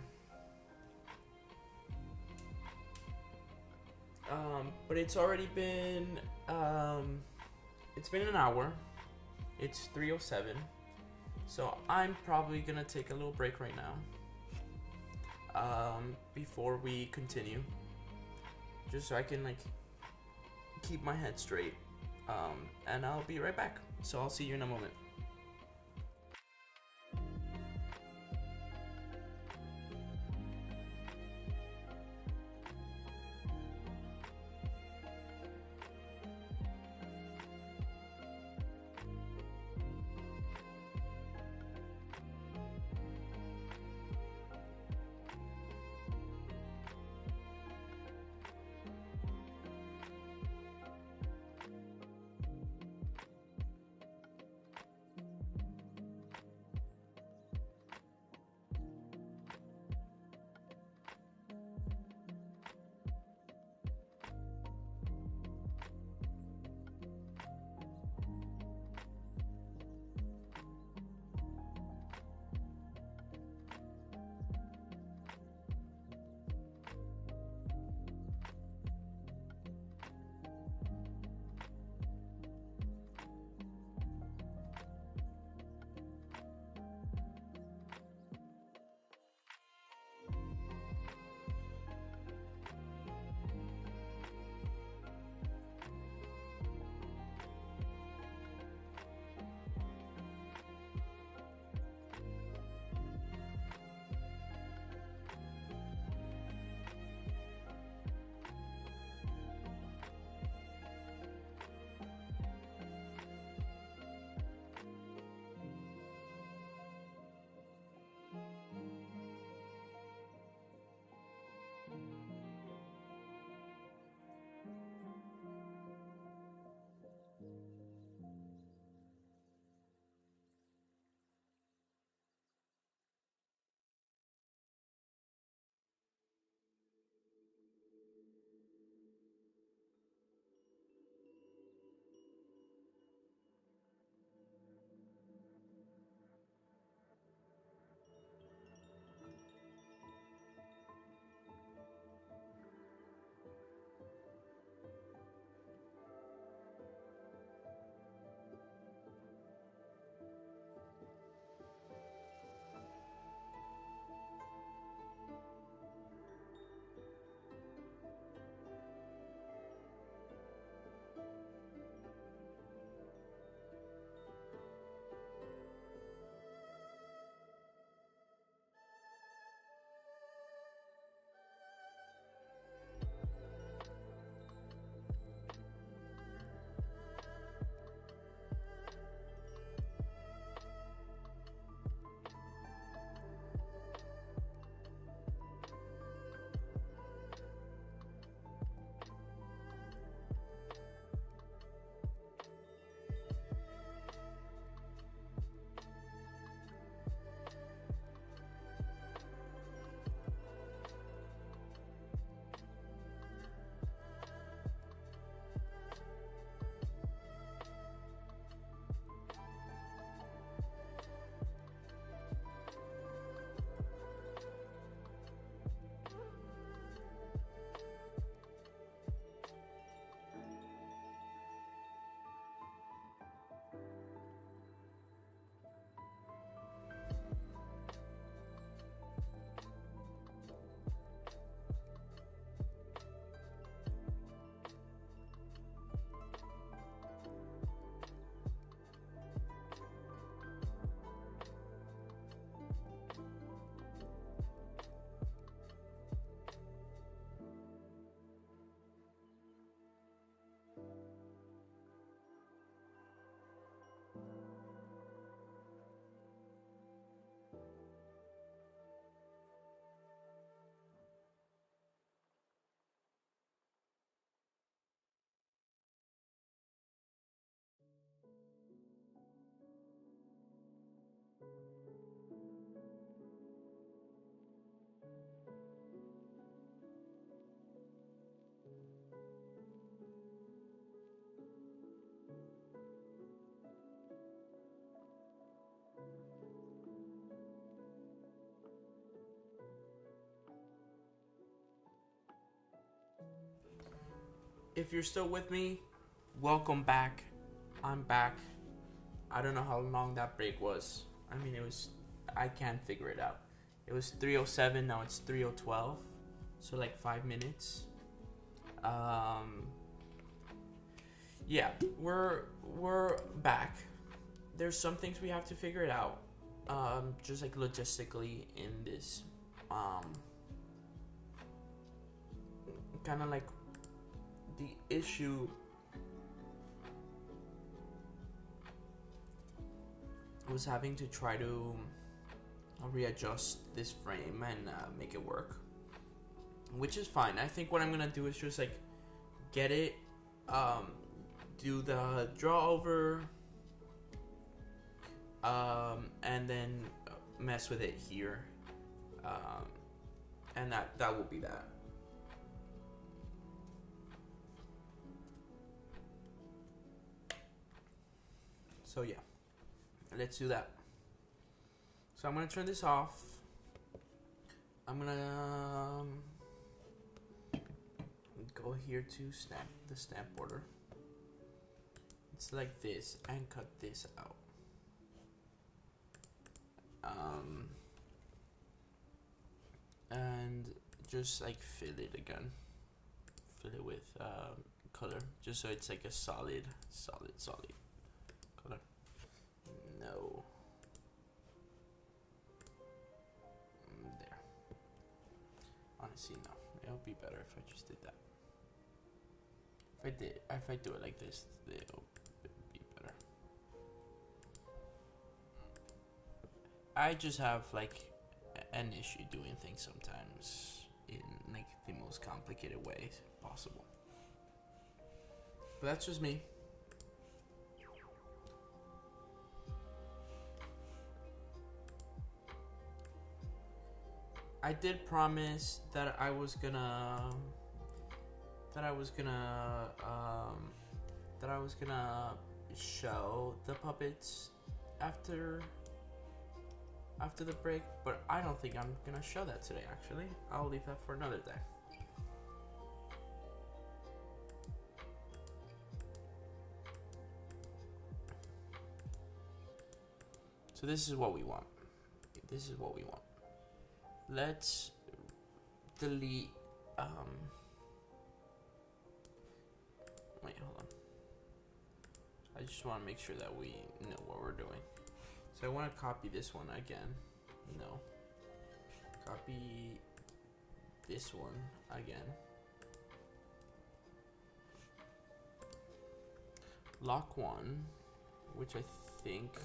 But it's already been it's been an hour. It's 3:07, so I'm probably gonna take a little break right now. Before we continue, just so I can like keep my head straight. And I'll be right back. So I'll see you in a moment. if you're still with me, welcome back. I'm back. I don't know how long that break was. I mean, I can't figure it out. It was 3:07, now it's 3:12. So like 5 minutes. Yeah, we're back. There's some things we have to figure it out. Just like logistically in this kind of like the issue was having to try to readjust this frame and make it work, which is fine. I think what I'm gonna do is just like get it, do the draw over, and then mess with it here, and that will be that. So yeah, let's do that. So I'm gonna turn this off. I'm gonna go here to the stamp border. It's like this, and cut this out. And just like fill it again. Fill it with color, just so it's like a solid color. No. There. Honestly, no. It would be better if I just did that. If I do it like this, it'll be better. I just have like an issue doing things sometimes in like the most complicated way possible. But that's just me. I did promise that I was gonna show the puppets after the break, but I don't think I'm gonna show that today. Actually, I'll leave that for another day. So this is what we want. Let's delete. Wait, hold on. I just want to make sure that we know what we're doing. So I want to copy this one again. No. Copy this one again. Lock one, which I think.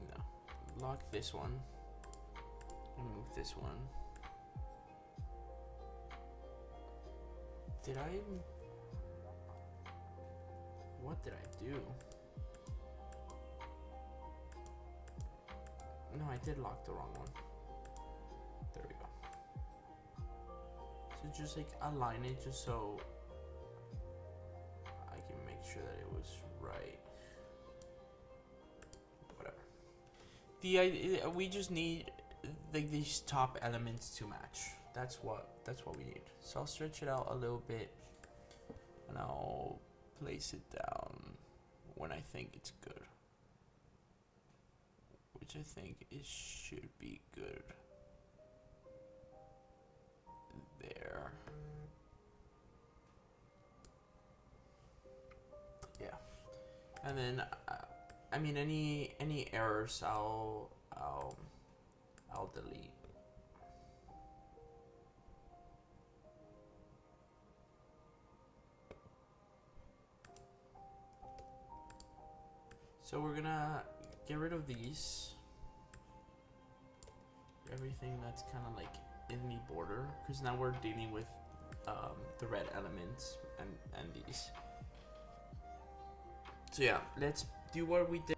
No. Lock this one. Remove this one. What did I do? No, I did lock the wrong one. There we go. So just like align it just so I can make sure that it was right. Whatever. The idea, we just need like these top elements to match. That's what we need. So I'll stretch it out a little bit, and I'll place it down when I think it's good, which I think it should be good. There. Yeah. And then I mean any errors I'll delete. So we're gonna get rid of these, everything that's kind of like in the border, because now we're dealing with the red elements and these. So yeah, let's do what we did.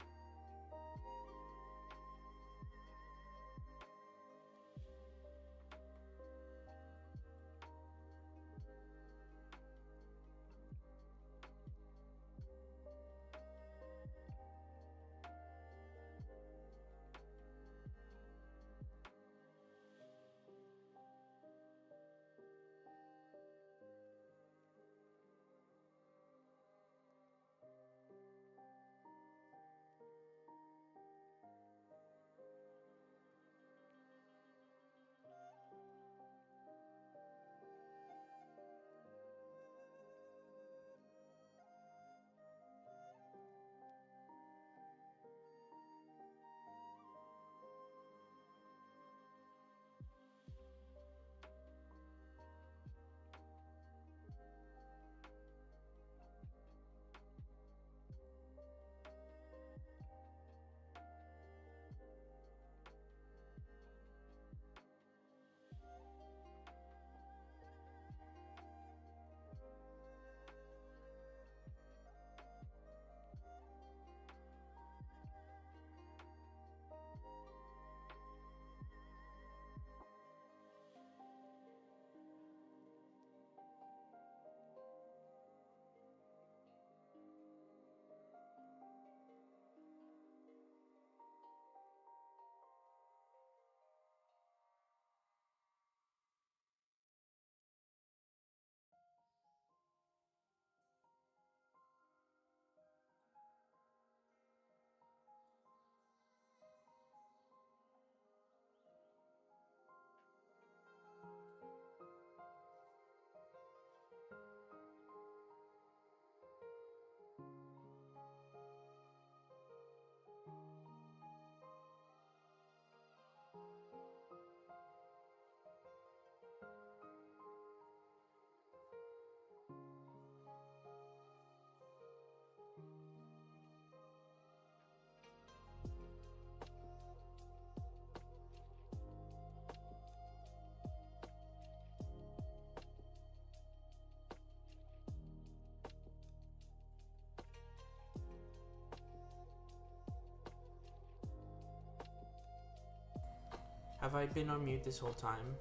Have I been on mute this whole time?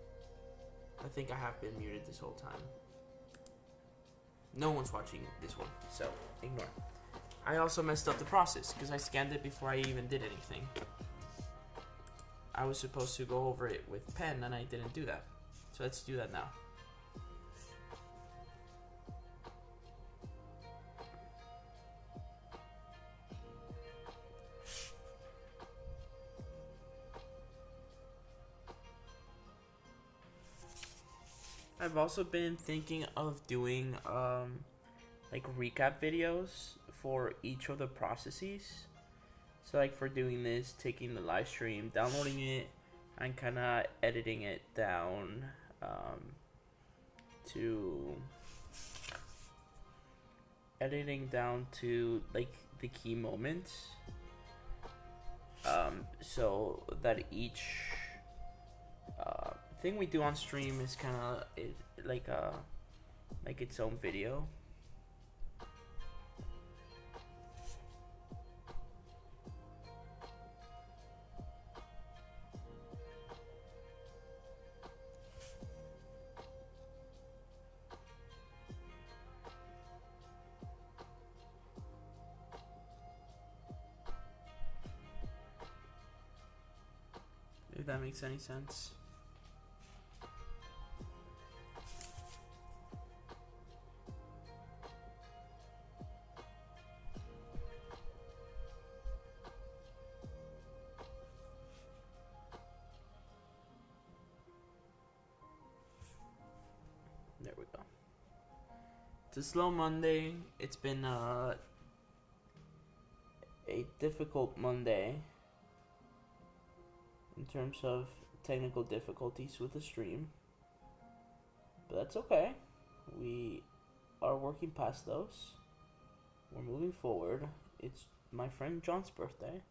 I think I have been muted this whole time. No one's watching this one, so ignore. I also messed up the process because I scanned it before I even did anything. I was supposed to go over it with pen and I didn't do that. So let's do that now. I've also been thinking of doing like recap videos for each of the processes. So like for doing this, taking the live stream, downloading it, and kind of editing it down to like the key moments, so that each thing we do on stream is kind of like its own video. If that makes any sense. There we go. It's a slow Monday. It's been a difficult Monday in terms of technical difficulties with the stream, but that's okay. We are working past those. We're moving forward. It's my friend John's birthday,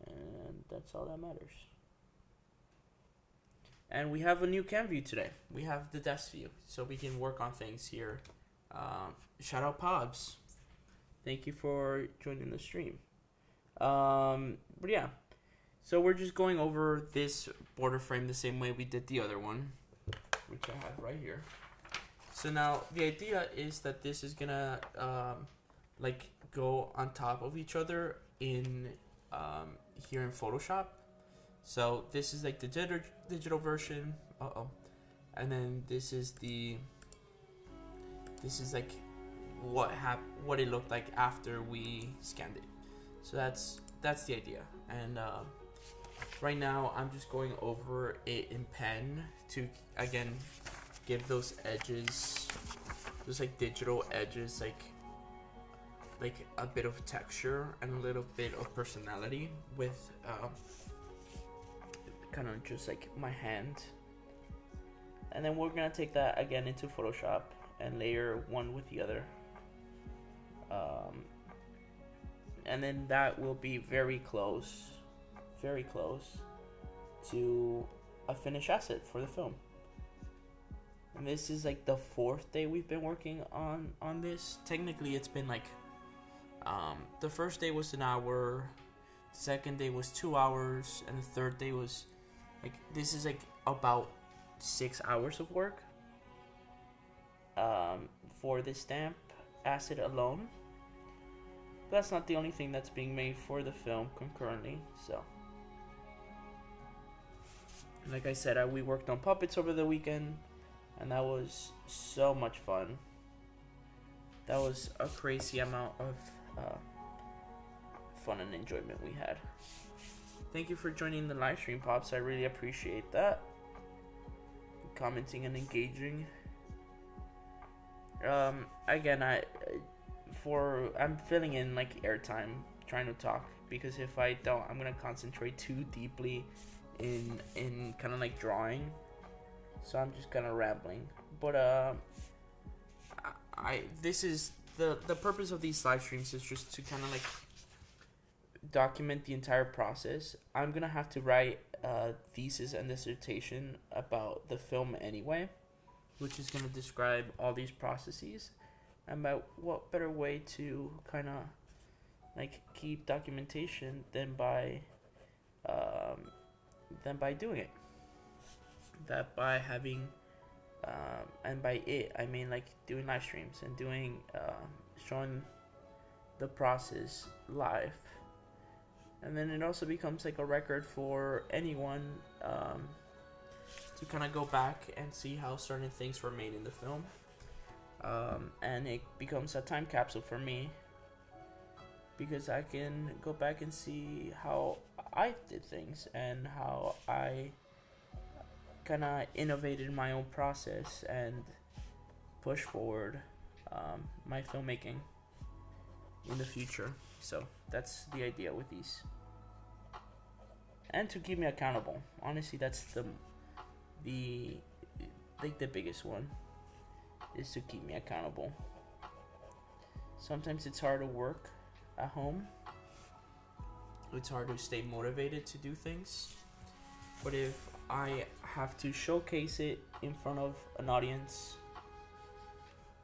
and that's all that matters. And we have a new cam view today. We have the desk view, so we can work on things here. Shout out Pobs. Thank you for joining the stream. But yeah, so we're just going over this border frame the same way we did the other one, which I have right here. So now the idea is that this is gonna like go on top of each other in here in Photoshop. So this is like the digital version. And then this is like what it looked like after we scanned it. So that's the idea. And right now I'm just going over it in pen to again give those edges, those like digital edges, like a bit of texture and a little bit of personality with kind of just like my hand. And then we're gonna take that again into Photoshop and layer one with the other, and then that will be very close to a finished asset for the film. And this is like the 4th day we've been working on this. Technically it's been like the first day was an hour, the second day was 2 hours, and the third day was like, this is like about 6 hours of work for this stamp asset alone. But that's not the only thing that's being made for the film concurrently. So like I said, we worked on puppets over the weekend, and that was so much fun. That was a crazy amount of fun and enjoyment we had. Thank you for joining the live stream, Pops. I really appreciate that. Commenting and engaging. Again, I'm filling in like airtime trying to talk, because if I don't, I'm gonna concentrate too deeply in kind of like drawing. So I'm just kind of rambling. But this is the purpose of these live streams is just to kind of like document the entire process. I'm gonna have to write a thesis and dissertation about the film anyway, which is gonna describe all these processes. And about what better way to kind of like keep documentation than by than by doing it. That by having, and by it I mean like doing live streams and doing, showing the process live, and then it also becomes like a record for anyone, to kind of go back and see how certain things were made in the film, and it becomes a time capsule for me because I can go back and see how I did things and how I kind of innovated my own process and push forward, my filmmaking in the future. So that's the idea with these, and to keep me accountable. Honestly, that's the like the biggest one, is to keep me accountable. Sometimes it's hard to work at home. It's hard to stay motivated to do things. But if I have to showcase it in front of an audience,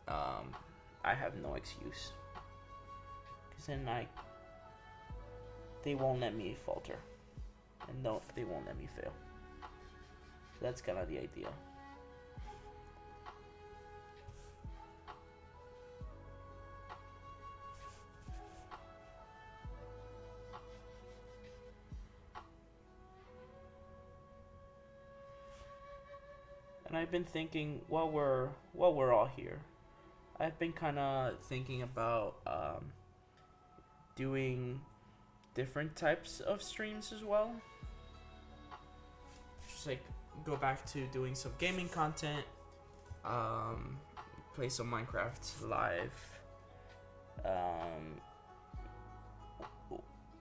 I have no excuse. Because then they won't let me falter. And no, they won't let me fail. So that's kind of the idea. And I've been thinking, while we're all here, I've been kind of thinking about, doing different types of streams as well. Just like go back to doing some gaming content, play some Minecraft live,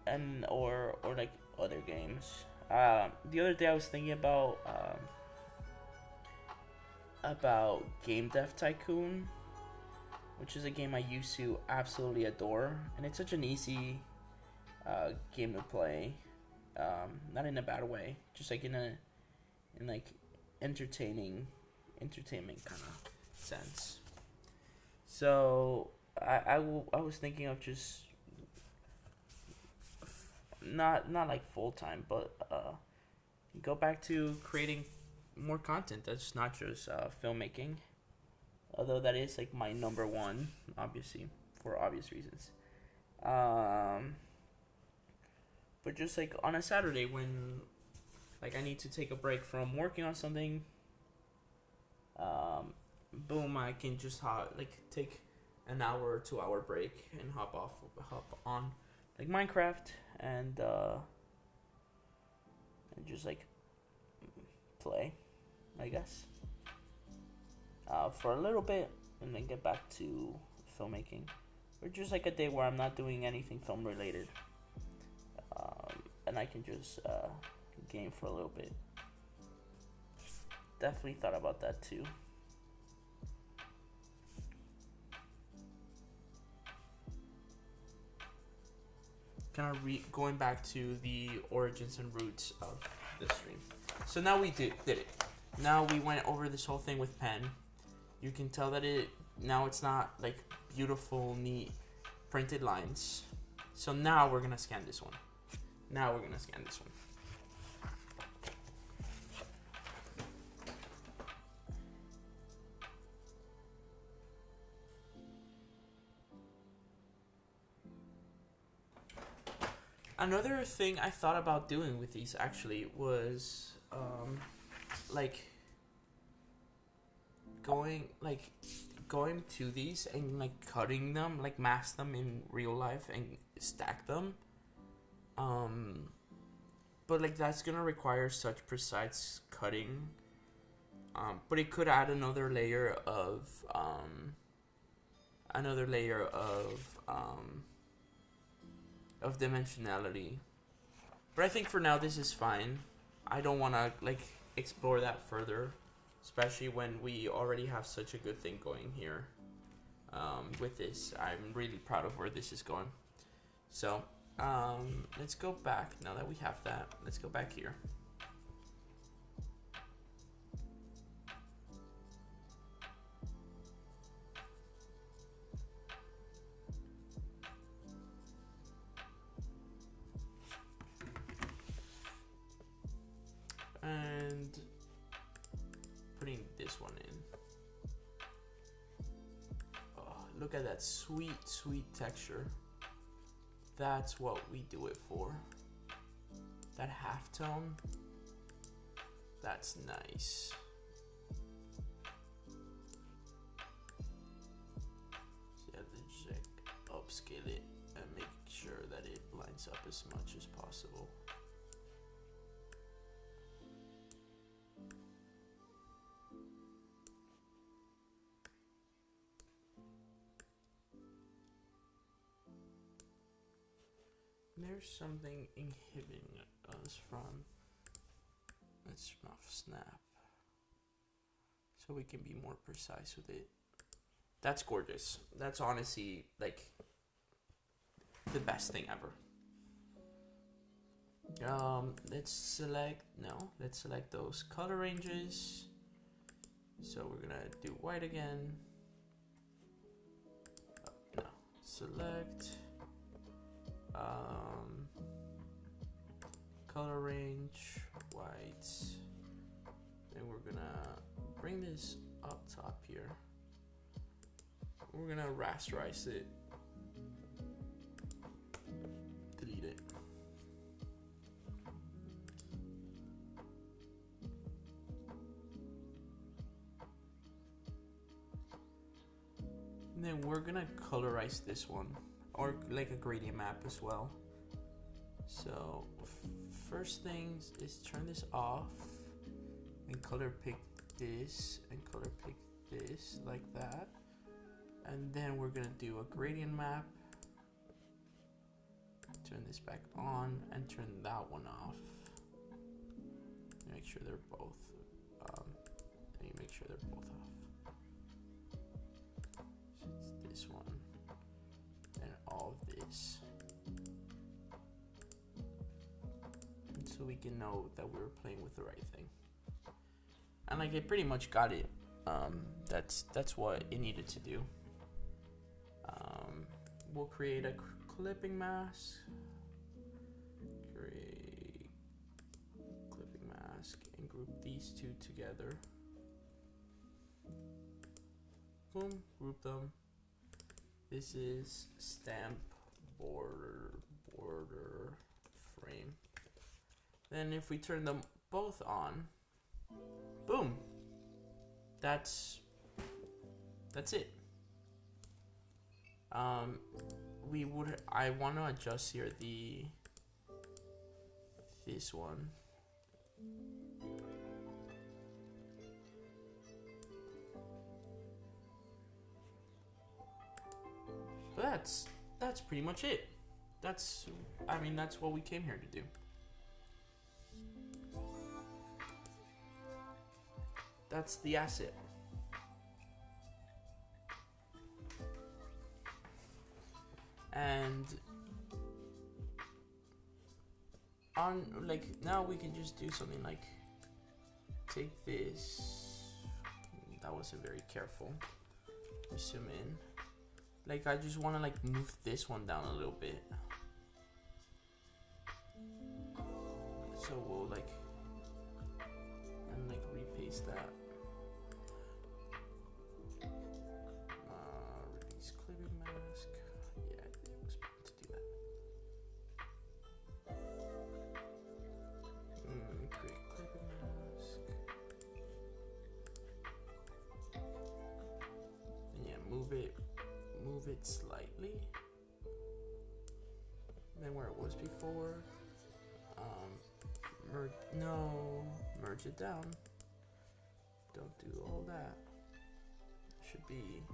and or like other games. The other day I was thinking about Game Dev Tycoon, which is a game I used to absolutely adore, and it's such an easy game to play, not in a bad way, just like in like entertainment kind of sense. So I was thinking of just not like full time, but go back to creating more content that's not just filmmaking, although that is like my number one, obviously, for obvious reasons. But just like on a Saturday when like I need to take a break from working on something, boom, I can just take an hour or 2 hour break and hop on like Minecraft and just like play, I guess, for a little bit, and then get back to filmmaking, or just like a day where I'm not doing anything film related, and I can just game for a little bit. Definitely thought about that too. Kind of going back to the origins and roots of the stream. So now we did it. Now we went over this whole thing with pen. You can tell that it's not like beautiful, neat, printed lines. So now we're gonna scan this one. Another thing I thought about doing with these actually was like going to these and like cutting them, like mask them in real life and stack them. But like that's gonna require such precise cutting. But it could add another layer of dimensionality. But I think for now this is fine. I don't want to like explore that further, especially when we already have such a good thing going here. With this, I'm really proud of where this is going. So let's go back. Now that we have that, let's go back here. Look at that sweet, sweet texture. That's what we do it for. That halftone, that's nice. So you have to just like upscale it and make sure that it lines up as much as possible. There's something inhibiting us from, let's turn off snap so we can be more precise with it. That's gorgeous. That's honestly like the best thing ever. Let's select those color ranges. So we're gonna do white again. No, select color range white, and we're gonna bring this up top here. We're gonna rasterize it, delete it. And then we're gonna colorize this one, or like a gradient map as well. So first things is turn this off and color pick this and color pick this like that. And then we're gonna do a gradient map. Turn this back on and turn that one off. Make sure they're both. Make sure they're both off. So it's this one and all of this. So we can know that we're playing with the right thing. And like it pretty much got it. That's what it needed to do. We'll create a clipping mask. Create clipping mask and group these two together. Boom, group them. This is stamp border frame. Then if we turn them both on, boom. That's it. I want to adjust here this one. But that's pretty much it. That's what we came here to do. That's the asset. And on like now we can just do something like take this. That wasn't very careful. Zoom in. Like I just want to like move this one down a little bit. So we'll like repaste that. Release clipping mask. Yeah, it was meant to do that. Create clipping mask. And yeah, move it slightly. Than where it was before. Merge it down. Don't do all that. Should be.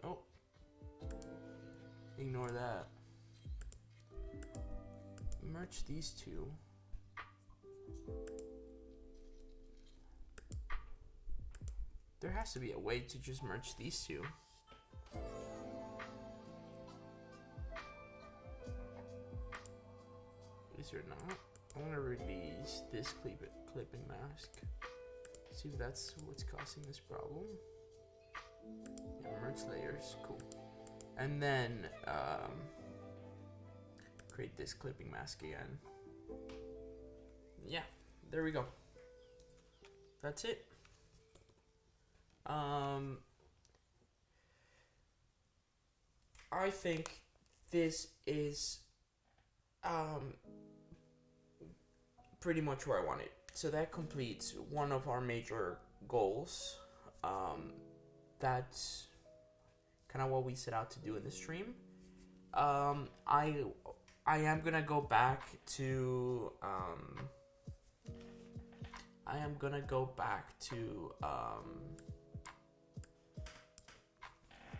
Oh. Ignore that. Merge these two. There has to be a way to just merge these two. Is there not? I'm gonna release this clipping mask. See if that's what's causing this problem. Yeah, merge layers, cool. And then create this clipping mask again. Yeah, there we go. That's it. I think this is pretty much where I want it. So that completes one of our major goals. That's kind of what we set out to do in the stream. I am gonna go back to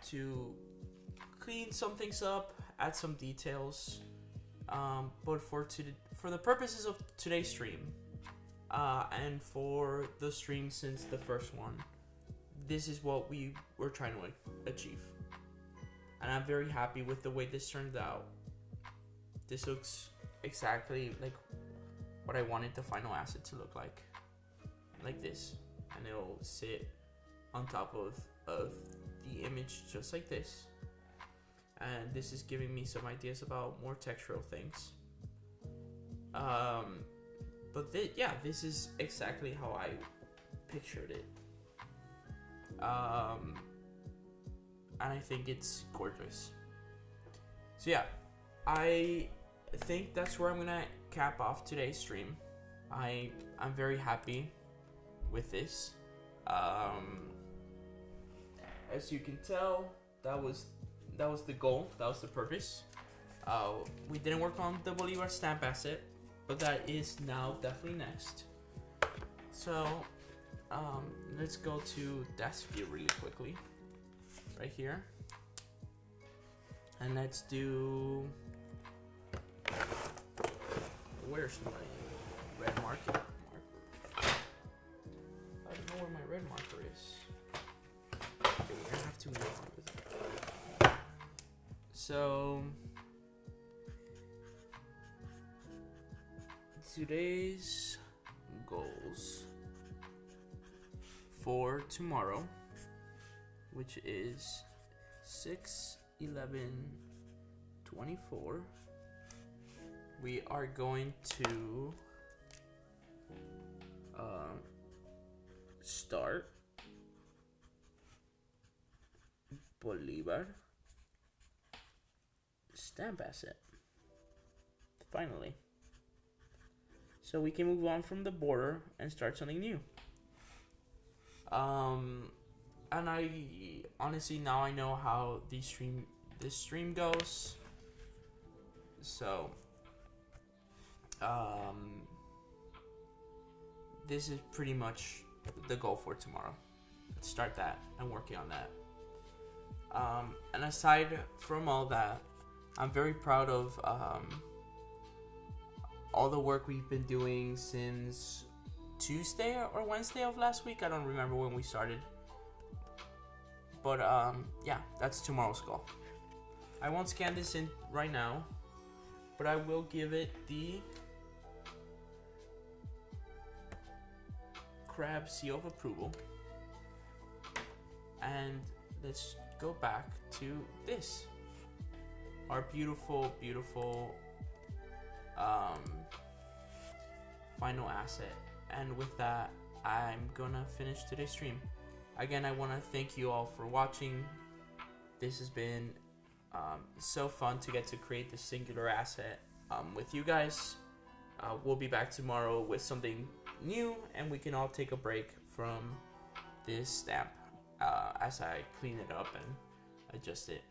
to clean some things up, add some details. But for the purposes of today's stream, and for the stream since the first one, this is what we were trying to achieve. And I'm very happy with the way this turned out. This looks exactly like what I wanted the final asset to look like this. And it'll sit on top of the image just like this. And this is giving me some ideas about more textural things. But this is exactly how I pictured it. And I think it's gorgeous. So yeah, I think that's where I'm gonna cap off today's stream. I'm very happy with this. As you can tell, that was the goal. That was the purpose. We didn't work on the Bolivar stamp asset, but that is now definitely next. So let's go to desk view really quickly, right here, and let's do. Where's my red marker? I don't know where my red marker is. Okay, we're gonna have to move on with it. So today's goals for tomorrow, which is 6/11/24, we are going to start Bolivar stamp asset finally, so we can move on from the border and start something new. And I honestly, now I know how this stream goes. So this is pretty much the goal for tomorrow. Let's start that and working on that. And aside from all that, I'm very proud of all the work we've been doing since Tuesday or Wednesday of last week. I don't remember when we started. But yeah, that's tomorrow's goal. I won't scan this in right now, but I will give it the crab seal of approval. And let's go back to this, our beautiful final asset. And with that, I'm gonna finish today's stream. Again, I want to thank you all for watching. This has been so fun to get to create this singular asset with you guys. We'll be back tomorrow with something new, and we can all take a break from this stamp as I clean it up and adjust it.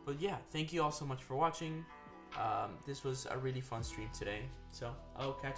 But yeah, thank you all so much for watching. This was a really fun stream today, so I'll catch you